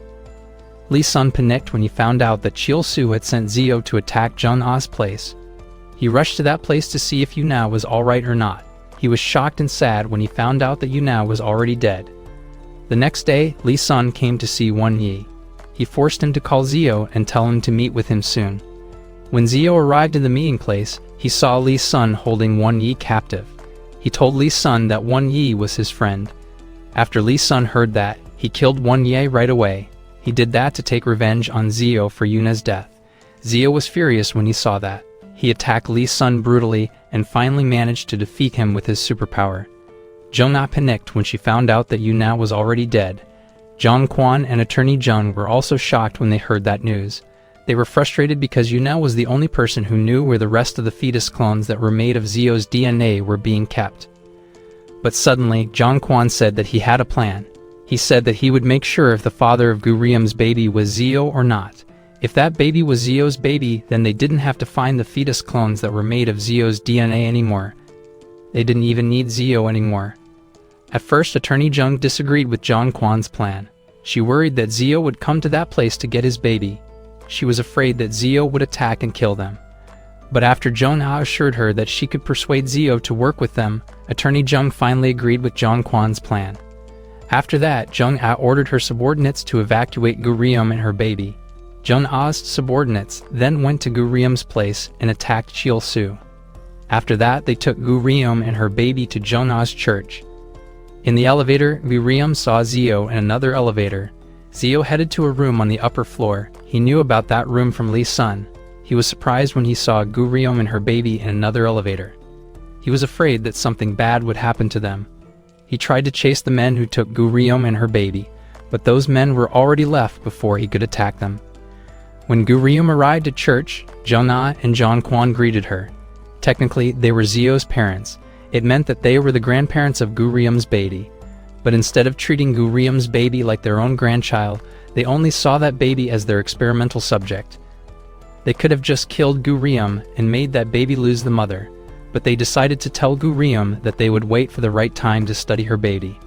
Lee Sun panicked when he found out that Chiol-su had sent Zio to attack Jonah's place. He rushed to that place to see if Yuna was alright or not. He was shocked and sad when he found out that Yuna was already dead. The next day, Lee Sun came to see Won Yi. He forced him to call Zio and tell him to meet with him soon. When Zio arrived in the meeting place, he saw Lee Sun holding Won Yi captive. He told Lee Sun that Won Yi was his friend. After Lee Sun heard that, he killed Won Yi right away. He did that to take revenge on Zio for Yuna's death. Zio was furious when he saw that. He attacked Lee Sun brutally and finally managed to defeat him with his superpower. Jonah panicked when she found out that Yuna was already dead. Zhang Quan and attorney Jung were also shocked when they heard that news. They were frustrated because Yuna was the only person who knew where the rest of the fetus clones that were made of Zio's DNA were being kept. But suddenly, Zhang Quan said that he had a plan. He said that he would make sure if the father of Gurium's baby was Zio or not. If that baby was Zio's baby, then they didn't have to find the fetus clones that were made of Zio's DNA anymore. They didn't even need Zio anymore. At first, attorney Jung disagreed with Zhang Quan's plan. She worried that Zio would come to that place to get his baby. She was afraid that Zio would attack and kill them. But after Jonah assured her that she could persuade Zio to work with them, attorney Jung finally agreed with Zhang Quan's plan. After that, Jung-ah ordered her subordinates to evacuate Gurium and her baby. Jung-ah's subordinates then went to Gurium's place and attacked Chiol-su. After that, they took Gurium and her baby to Jung-ah's church. In the elevator, Gurium saw Zio in another elevator. Zio headed to a room on the upper floor. He knew about that room from Lee Sun. He was surprised when he saw Gurium and her baby in another elevator. He was afraid that something bad would happen to them. He tried to chase the men who took Gurium and her baby, but those men were already left before he could attack them. When Gurium arrived at church, Jonah and Zhang Quan greeted her. Technically, they were Zio's parents. It meant that they were the grandparents of Gurium's baby. But instead of treating Gurium's baby like their own grandchild, they only saw that baby as their experimental subject. They could have just killed Gurium and made that baby lose the mother, but they decided to tell Gurium that they would wait for the right time to study her baby.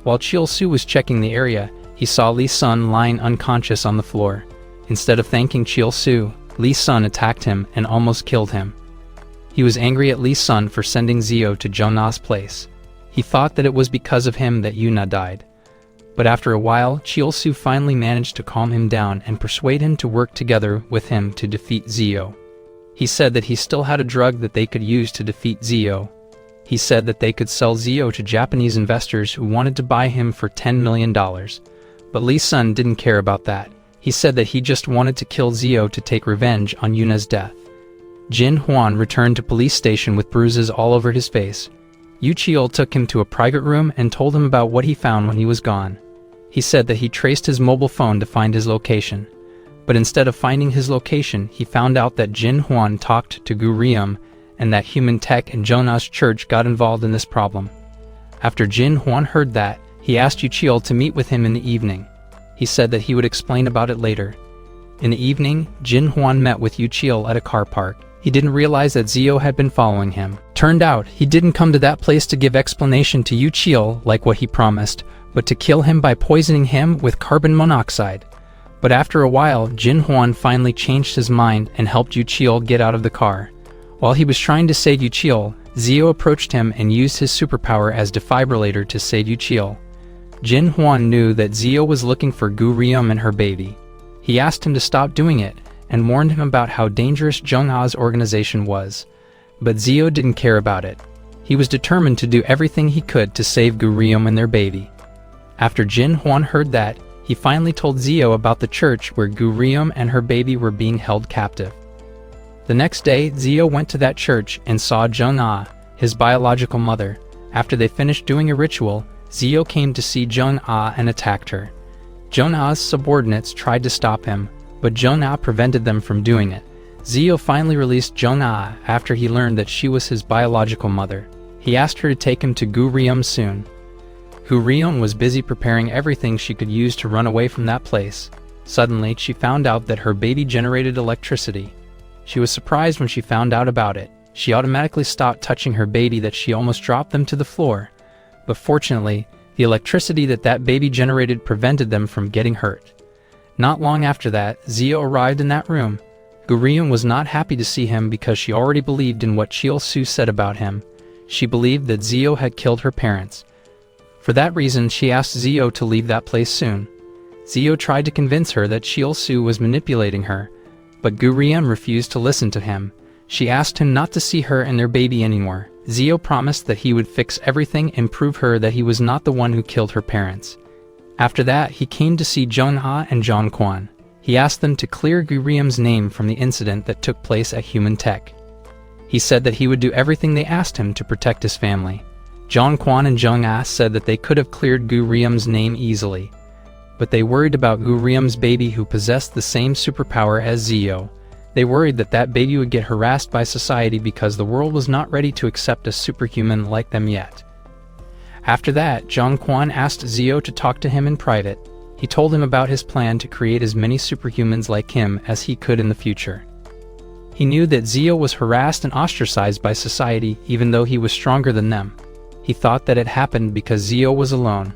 While Chiol-su was checking the area, he saw Lee Sun lying unconscious on the floor. Instead of thanking Chiol-su, Lee Sun attacked him and almost killed him. He was angry at Lee Sun for sending Zio to Jonah's place. He thought that it was because of him that Yuna died. But after a while, Chiol-su finally managed to calm him down and persuade him to work together with him to defeat Zio. He said that he still had a drug that they could use to defeat Zio. He said that they could sell Zio to Japanese investors who wanted to buy him for $10 million. But Lee Sun didn't care about that. He said that he just wanted to kill Zio to take revenge on Yuna's death. Jin Huan returned to police station with bruises all over his face. Yu Chiol took him to a private room and told him about what he found when he was gone. He said that he traced his mobile phone to find his location. But instead of finding his location, he found out that Jin Huan talked to Gurium and that Human Tech and Jonah's church got involved in this problem. After Jin Huan heard that, he asked Yu Chiol to meet with him in the evening. He said that he would explain about it later. In the evening, Jin Huan met with Yu Chiol at a car park. He didn't realize that Zio had been following him. Turned out, he didn't come to that place to give explanation to Yu Chiol like what he promised, but to kill him by poisoning him with carbon monoxide. But after a while, Jin Huan finally changed his mind and helped Yu Chiol get out of the car. While he was trying to save Yu Chiol, Zio approached him and used his superpower as defibrillator to save Yu Chiol. Jin Huan knew that Zio was looking for Gurium and her baby. He asked him to stop doing it and warned him about how dangerous Jung-ah's organization was. But Zio didn't care about it. He was determined to do everything he could to save Gu Ryum and their baby. After Jin Hwan heard that, he finally told Zio about the church where Gu Ryum and her baby were being held captive. The next day, Zio went to that church and saw Jung-ah, his biological mother. After they finished doing a ritual, Zio came to see Jung-ah and attacked her. Jung-ah's subordinates tried to stop him, but Jung-ah prevented them from doing it. Zio finally released Jung-ah after he learned that she was his biological mother. He asked her to take him to Gu Ryum soon. Gu Ryum was busy preparing everything she could use to run away from that place. Suddenly, she found out that her baby generated electricity. She was surprised when she found out about it. She automatically stopped touching her baby that she almost dropped them to the floor. But fortunately, the electricity that baby generated prevented them from getting hurt. Not long after that, Zio arrived in that room. Gu Ryum was not happy to see him because she already believed in what Cheol Su said about him. She believed that Zio had killed her parents. For that reason, she asked Zio to leave that place soon. Zio tried to convince her that Cheol Su was manipulating her, but Gu Ryum refused to listen to him. She asked him not to see her and their baby anymore. Zio promised that he would fix everything and prove her that he was not the one who killed her parents. After that, he came to see Jung-ah and John Kwan. He asked them to clear Gu Ryum's name from the incident that took place at Human Tech. He said that he would do everything they asked him to protect his family. John Kwan and Jung-ah said that they could have cleared Gu Ryum's name easily, but they worried about Gu Ryum's baby who possessed the same superpower as Zio. They worried that baby would get harassed by society because the world was not ready to accept a superhuman like them yet. After that, John Kwan asked Zio to talk to him in private. He told him about his plan to create as many superhumans like him as he could in the future. He knew that Zio was harassed and ostracized by society even though he was stronger than them. He thought that it happened because Zio was alone.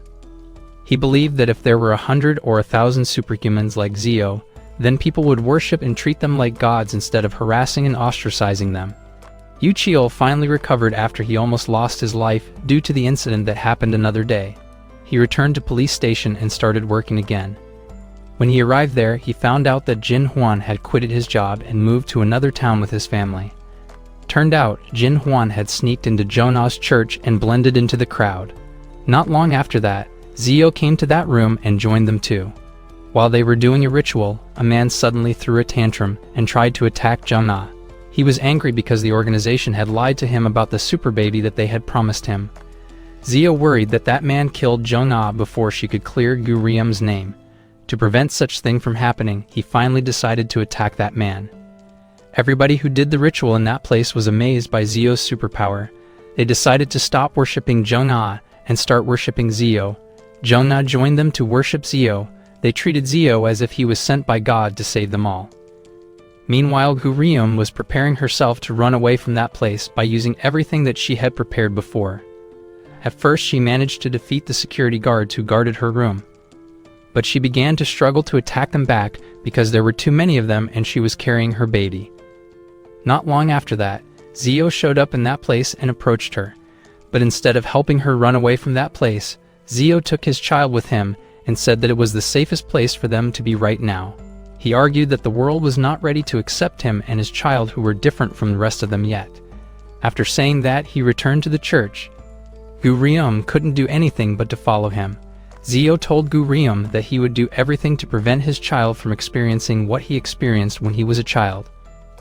He believed that if there were 100 or 1,000 superhumans like Zio, then people would worship and treat them like gods instead of harassing and ostracizing them. Yu Cheol finally recovered after he almost lost his life due to the incident that happened another day. He returned to police station and started working again. When he arrived there, he found out that Jin Hwan had quitted his job and moved to another town with his family. Turned out, Jin Hwan had sneaked into Jung-ah's church and blended into the crowd. Not long after that, Zio came to that room and joined them too. While they were doing a ritual, a man suddenly threw a tantrum and tried to attack Jung-ah. He was angry because the organization had lied to him about the super baby that they had promised him. Zio worried that man killed Jung-ah before she could clear Gu Ryum's name. To prevent such thing from happening, he finally decided to attack that man. Everybody who did the ritual in that place was amazed by Zio's superpower. They decided to stop worshipping Jung-ah and start worshipping Zio. Jung-ah joined them to worship Zio. They treated Zio as if he was sent by God to save them all. Meanwhile, Gu Ryum was preparing herself to run away from that place by using everything that she had prepared before. At first, she managed to defeat the security guards who guarded her room. But she began to struggle to attack them back because there were too many of them and she was carrying her baby. Not long after that, Zio showed up in that place and approached her. But instead of helping her run away from that place, Zio took his child with him and said that it was the safest place for them to be right now. He argued that the world was not ready to accept him and his child who were different from the rest of them yet. After saying that, he returned to the church. Gu Ryum couldn't do anything but to follow him. Zio told Gu Ryum that he would do everything to prevent his child from experiencing what he experienced when he was a child.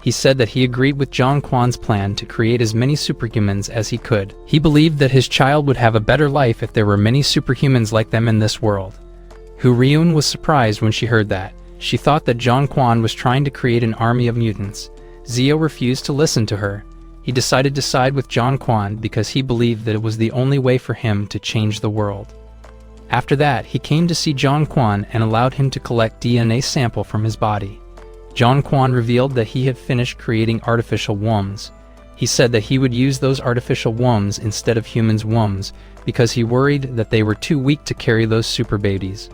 He said that he agreed with John Kwan's plan to create as many superhumans as he could. He believed that his child would have a better life if there were many superhumans like them in this world. Gu Ryum was surprised when she heard that. She thought that John Kwan was trying to create an army of mutants. Zio refused to listen to her. He decided to side with John Kwan because he believed that it was the only way for him to change the world. After that, he came to see John Kwan and allowed him to collect DNA sample from his body. John Kwan revealed that he had finished creating artificial wombs. He said that he would use those artificial wombs instead of humans' wombs because he worried that they were too weak to carry those super babies.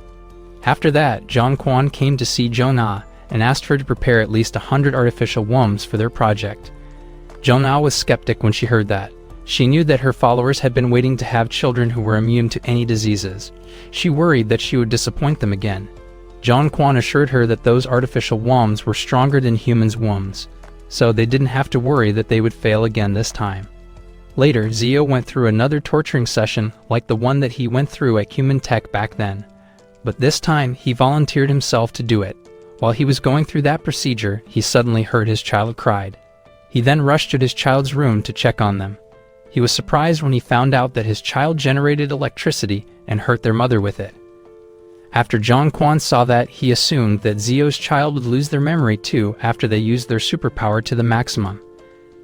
After that, John Kwan came to see Jung-ah and asked her to prepare at least 100 artificial wombs for their project. Jung-ah was skeptic when she heard that. She knew that her followers had been waiting to have children who were immune to any diseases. She worried that she would disappoint them again. John Quan assured her that those artificial wombs were stronger than humans' wombs, so they didn't have to worry that they would fail again this time. Later, Zio went through another torturing session like the one that he went through at Human Tech back then. But this time, he volunteered himself to do it. While he was going through that procedure, he suddenly heard his child cried. He then rushed to his child's room to check on them. He was surprised when he found out that his child generated electricity and hurt their mother with it. After John Quan saw that, he assumed that Zio's child would lose their memory too after they used their superpower to the maximum.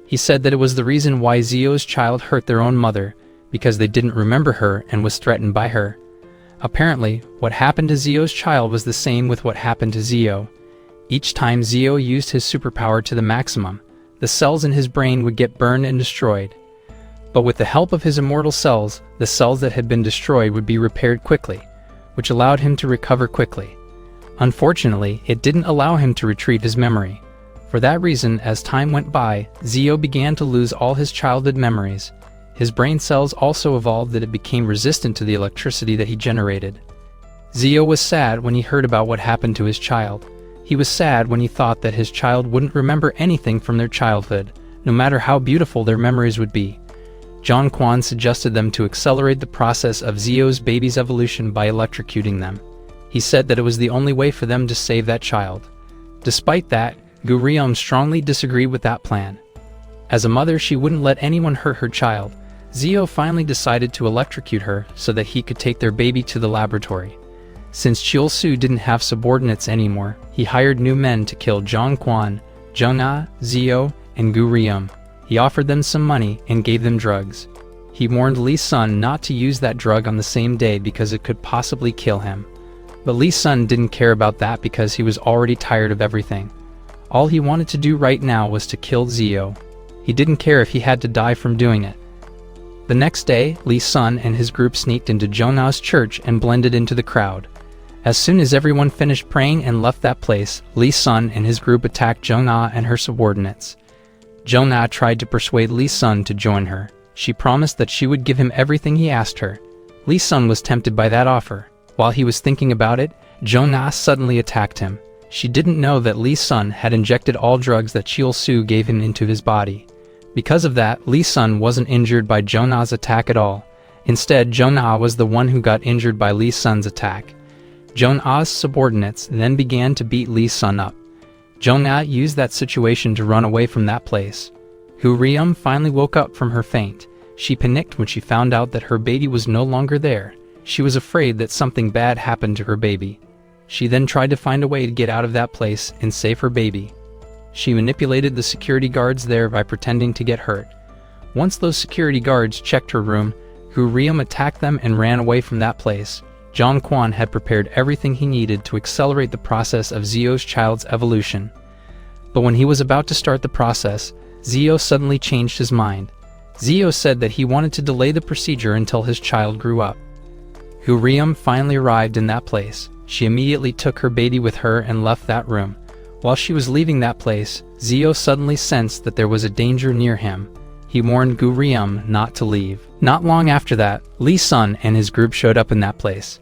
He said that it was the reason why Zio's child hurt their own mother, because they didn't remember her and was threatened by her. Apparently, what happened to Zio's child was the same with what happened to Zio. Each time Zio used his superpower to the maximum, the cells in his brain would get burned and destroyed. But with the help of his immortal cells, the cells that had been destroyed would be repaired quickly, which allowed him to recover quickly. Unfortunately, it didn't allow him to retrieve his memory. For that reason, as time went by, Zio began to lose all his childhood memories. His brain cells also evolved that it became resistant to the electricity that he generated. Zio was sad when he heard about what happened to his child. He was sad when he thought that his child wouldn't remember anything from their childhood, no matter how beautiful their memories would be. John Quan suggested them to accelerate the process of Zio's baby's evolution by electrocuting them. He said that it was the only way for them to save that child. Despite that, Gu Riom strongly disagreed with that plan. As a mother, she wouldn't let anyone hurt her child. Zio finally decided to electrocute her so that he could take their baby to the laboratory. Since Chiul Su didn't have subordinates anymore, he hired new men to kill John Quan, Zheng Na, Zio, and Gu Riom. He offered them some money and gave them drugs. He warned Li Sun not to use that drug on the same day because it could possibly kill him. But Li Sun didn't care about that because he was already tired of everything. All he wanted to do right now was to kill Zio. He didn't care if he had to die from doing it. The next day, Li Sun and his group sneaked into Zheng Na's church and blended into the crowd. As soon as everyone finished praying and left that place, Li Sun and his group attacked Zheng Na and her subordinates. Zheng Na tried to persuade Li Sun to join her. She promised that she would give him everything he asked her. Li Sun was tempted by that offer. While he was thinking about it, Zheng Na suddenly attacked him. She didn't know that Li Sun had injected all drugs that Chiul Su gave him into his body. Because of that, Li Sun wasn't injured by Zheng Na's attack at all. Instead, Zheng Na was the one who got injured by Li Sun's attack. Zheng Na's subordinates then began to beat Li Sun up. Zheng Na used that situation to run away from that place. Gu Riom finally woke up from her faint. She panicked when she found out that her baby was no longer there. She was afraid that something bad happened to her baby. She then tried to find a way to get out of that place and save her baby. She manipulated the security guards there by pretending to get hurt. Once those security guards checked her room, Gu Riom attacked them and ran away from that place. John Quan had prepared everything he needed to accelerate the process of Zio's child's evolution. But when he was about to start the process, Zio suddenly changed his mind. Zio said that he wanted to delay the procedure until his child grew up. Gu Riom finally arrived in that place. She immediately took her baby with her and left that room. While she was leaving that place, Zio suddenly sensed that there was a danger near him. He warned Gu Riom not to leave. Not long after that, Li Sun and his group showed up in that place.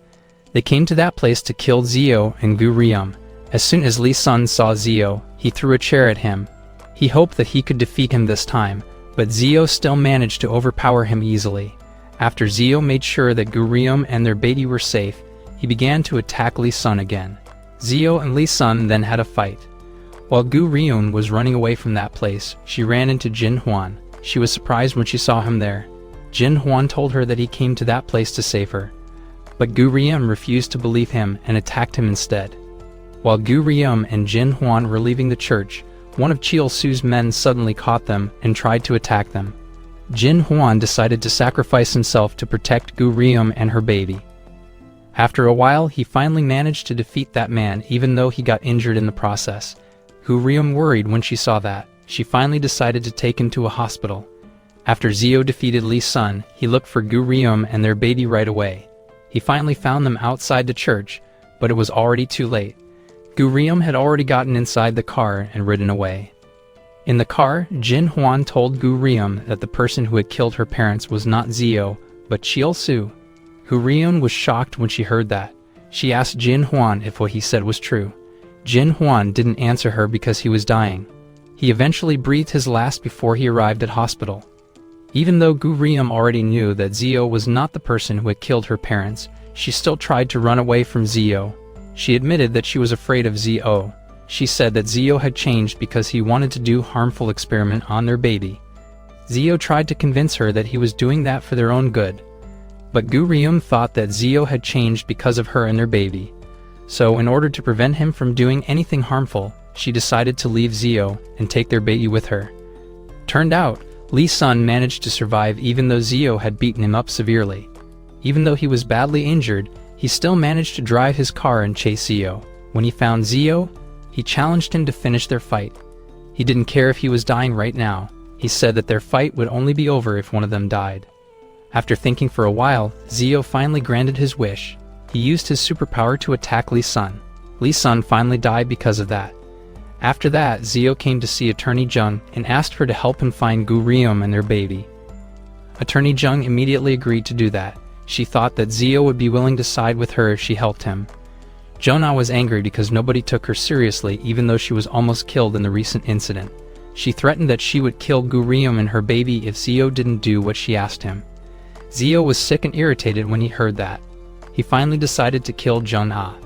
They came to that place to kill Zio and Gu Riom. As soon as Li Sun saw Zio, he threw a chair at him. He hoped that he could defeat him this time, but Zio still managed to overpower him easily. After Zio made sure that Gu Riom and their baby were safe, he began to attack Li Sun again. Zio and Li Sun then had a fight. While Gu Riom was running away from that place, she ran into Jin Huan. She was surprised when she saw him there. Jin Huan told her that he came to that place to save her. But Gu Riom refused to believe him and attacked him instead. While Gu Riom and Jin Huan were leaving the church, one of Chiul Su's men suddenly caught them and tried to attack them. Jin Huan decided to sacrifice himself to protect Gu Riom and her baby. After a while, he finally managed to defeat that man even though he got injured in the process. Gu Riom worried when she saw that. She finally decided to take him to a hospital. After Zio defeated Li Sun, he looked for Gu Riom and their baby right away. He finally found them outside the church, but it was already too late. Gu Riom had already gotten inside the car and ridden away. In the car, Jin Huan told Gu Riom that the person who had killed her parents was not Zio, but Chiul Su. Gu Riom was shocked when she heard that. She asked Jin Huan if what he said was true. Jin Huan didn't answer her because he was dying. He eventually breathed his last before he arrived at hospital. Even though Gu Riem already knew that Zio was not the person who had killed her parents, she still tried to run away from Zio. She admitted that she was afraid of Zio. She said that Zio had changed because he wanted to do harmful experiment on their baby. Zio tried to convince her that he was doing that for their own good. But Gu Riem thought that Zio had changed because of her and their baby. So in order to prevent him from doing anything harmful, she decided to leave Zio and take their baby with her. Turned out, Li Sun managed to survive even though Zio had beaten him up severely. Even though he was badly injured, he still managed to drive his car and chase Zio. When he found Zio, he challenged him to finish their fight. He didn't care if he was dying right now. He said that their fight would only be over if one of them died. After thinking for a while, Zio finally granted his wish. He used his superpower to attack Li Sun. Li Sun finally died because of that. After that, Zio came to see Attorney Jung and asked her to help him find Gu Riem and their baby. Attorney Jung immediately agreed to do that. She thought that Zio would be willing to side with her if she helped him. Jonah was angry because nobody took her seriously even though she was almost killed in the recent incident. She threatened that she would kill Gu Riem and her baby if Zio didn't do what she asked him. Zio was sick and irritated when he heard that. He finally decided to kill Jonah.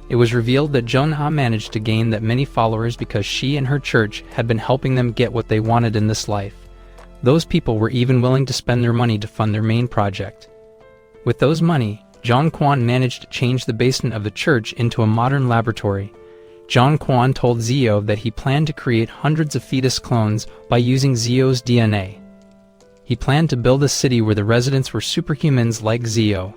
It was revealed that Jonah managed to gain that many followers because she and her church had been helping them get what they wanted in this life. Those people were even willing to spend their money to fund their main project. With those money, Zhang Quan managed to change the basement of the church into a modern laboratory. Zhang Quan told Zio that he planned to create hundreds of fetus clones by using Zio's DNA. He planned to build a city where the residents were superhumans like Zio.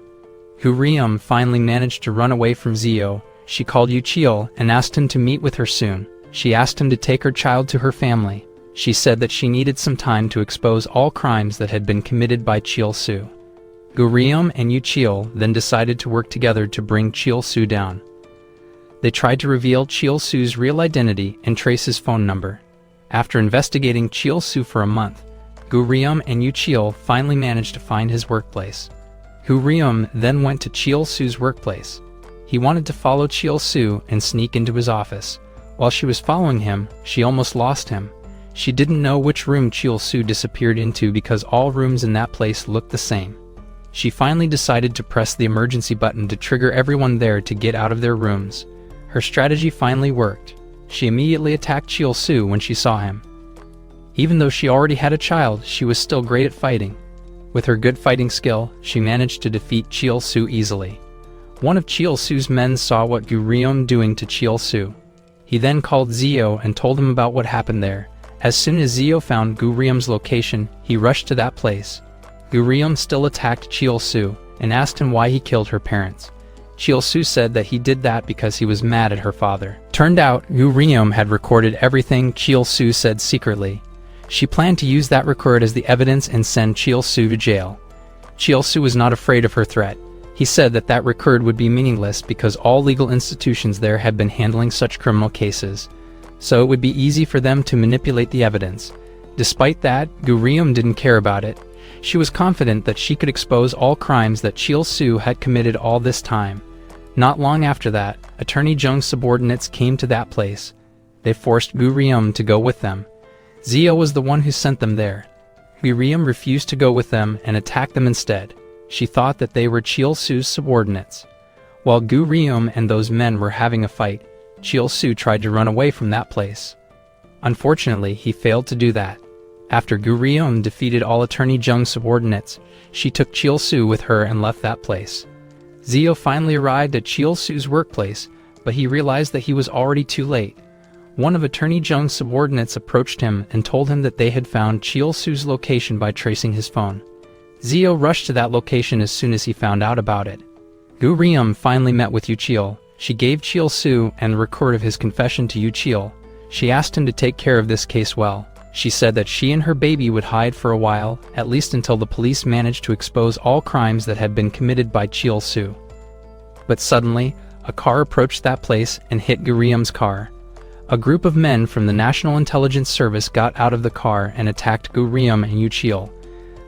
Gu Riem finally managed to run away from Zio. She called Yu Chiel and asked him to meet with her soon. She asked him to take her child to her family. She said that she needed some time to expose all crimes that had been committed by Chiel Su. Gu Riem and Yu Chiel then decided to work together to bring Chiel Su down. They tried to reveal Chiel Su's real identity and trace his phone number. After investigating Chiel Su for a month, Gu Riem and Yu Chiel finally managed to find his workplace. Gu Riem then went to Chiel Su's workplace. He wanted to follow Chiel Su and sneak into his office. While she was following him, she almost lost him. She didn't know which room Chiel Su disappeared into because all rooms in that place looked the same. She finally decided to press the emergency button to trigger everyone there to get out of their rooms. Her strategy finally worked. She immediately attacked Chiel Su when she saw him. Even though she already had a child, she was still great at fighting. With her good fighting skill, she managed to defeat Chiel Su easily. One of Chiel Su's men saw what Gu Riem doing to Chiel Su. He then called Zio and told him about what happened there. As soon as Zio found Gu Riem's location, he rushed to that place. Gu Riem still attacked Chiel Su and asked him why he killed her parents. Chiel Su said that he did that because he was mad at her father. Turned out, Gu Riem had recorded everything Chiel Su said secretly. She planned to use that record as the evidence and send Chiel Su to jail. Chiel Su was not afraid of her threat. He said that that record would be meaningless because all legal institutions there had been handling such criminal cases, so it would be easy for them to manipulate the evidence. Despite that, Gu Riem didn't care about it. She was confident that she could expose all crimes that Chiel Su had committed all this time. Not long after that, Attorney Jung's subordinates came to that place. They forced Gu Riem to go with them. Zio was the one who sent them there. Gu Riem refused to go with them and attacked them instead. She thought that they were Chiel Su's subordinates. While Gu Riem and those men were having a fight, Chiel Su tried to run away from that place. Unfortunately, he failed to do that. After Gu Riem defeated all Attorney Jung's subordinates, she took Chiel Su with her and left that place. Zio finally arrived at Chiel Su's workplace, but he realized that he was already too late. One of Attorney Jung's subordinates approached him and told him that they had found Chiel Su's location by tracing his phone. Zio rushed to that location as soon as he found out about it. Gu Riem finally met with Yu Chiel. She gave Chiel Su and the record of his confession to Yu Chiel. She asked him to take care of this case well. She said that she and her baby would hide for a while, at least until the police managed to expose all crimes that had been committed by Chiel Su. But suddenly, a car approached that place and hit Gu Riem's car. A group of men from the National Intelligence Service got out of the car and attacked Gu Riem and Yu Chiel.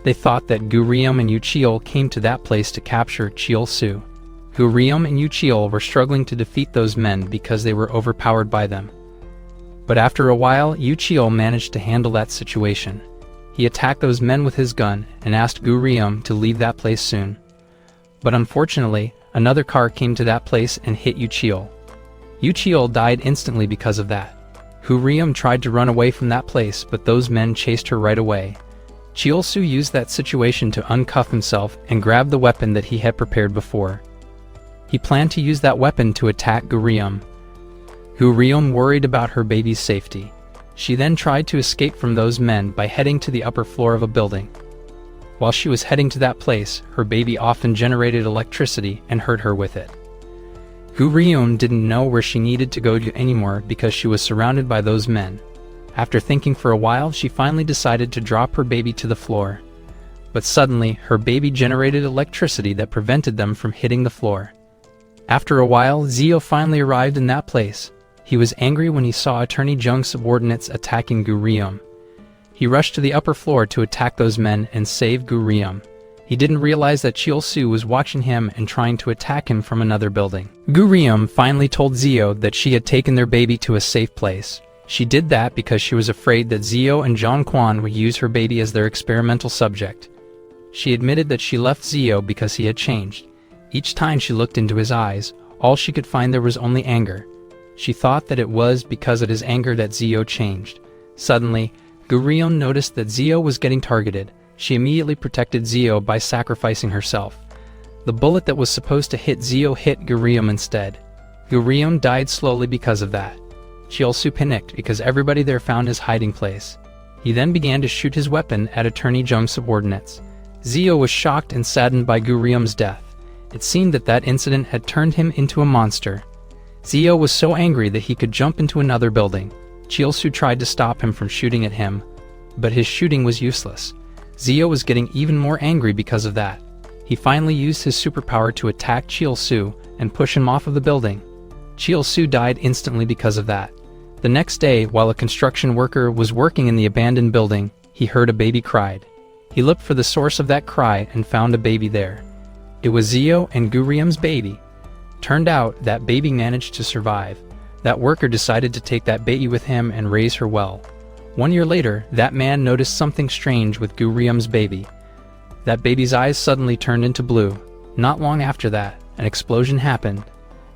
They thought that Gu Riem and Yu Chiel came to that place to capture Chiel Su. Gurium and Uchiel were struggling to defeat those men because they were overpowered by them. But after a while, Uchiel managed to handle that situation. He attacked those men with his gun and asked Gurium to leave that place soon. But unfortunately, another car came to that place and hit Uchiel. Uchiel died instantly because of that. Gurium tried to run away from that place, but those men chased her right away. Chiolsu used that situation to uncuff himself and grab the weapon that he had prepared before. He planned to use that weapon to attack Gurium. Gurium worried about her baby's safety. She then tried to escape from those men by heading to the upper floor of a building. While she was heading to that place, her baby often generated electricity and hurt her with it. Gurium didn't know where she needed to go to anymore because she was surrounded by those men. After thinking for a while, she finally decided to drop her baby to the floor. But suddenly, her baby generated electricity that prevented them from hitting the floor. After a while, Zio finally arrived in that place. He was angry when he saw Attorney Jung's subordinates attacking Gurium. He rushed to the upper floor to attack those men and save Gurium. He didn't realize that Chiolsu was watching him and trying to attack him from another building. Gurium finally told Zio that she had taken their baby to a safe place. She did that because she was afraid that Zio and John Quan would use her baby as their experimental subject. She admitted that she left Zio because he had changed. Each time she looked into his eyes, all she could find there was only anger. She thought that it was because of his anger that Zio changed. Suddenly, Gurium noticed that Zio was getting targeted. She immediately protected Zio by sacrificing herself. The bullet that was supposed to hit Zio hit Gurium instead. Gurium died slowly because of that. Chiolsu panicked because everybody there found his hiding place. He then began to shoot his weapon at Attorney Jung's subordinates. Zio was shocked and saddened by Gurium's death. It seemed that that incident had turned him into a monster. Zio was so angry that he could jump into another building. Chiolsu tried to stop him from shooting at him, but his shooting was useless. Zio was getting even more angry because of that. He finally used his superpower to attack Chiolsu and push him off of the building. Chiolsu died instantly because of that. The next day, while a construction worker was working in the abandoned building, he heard a baby cried. He looked for the source of that cry and found a baby there. It was Zio and Gurium's baby. Turned out that baby managed to survive. That worker decided to take that baby with him and raise her well. 1 year later, that man noticed something strange with Gurium's baby. That baby's eyes suddenly turned into blue. Not long after that, an explosion happened.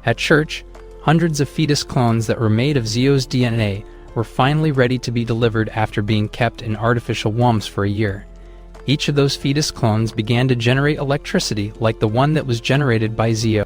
At church, hundreds of fetus clones that were made of Zio's DNA were finally ready to be delivered after being kept in artificial wombs for a year. Each of those fetus clones began to generate electricity like the one that was generated by Zio.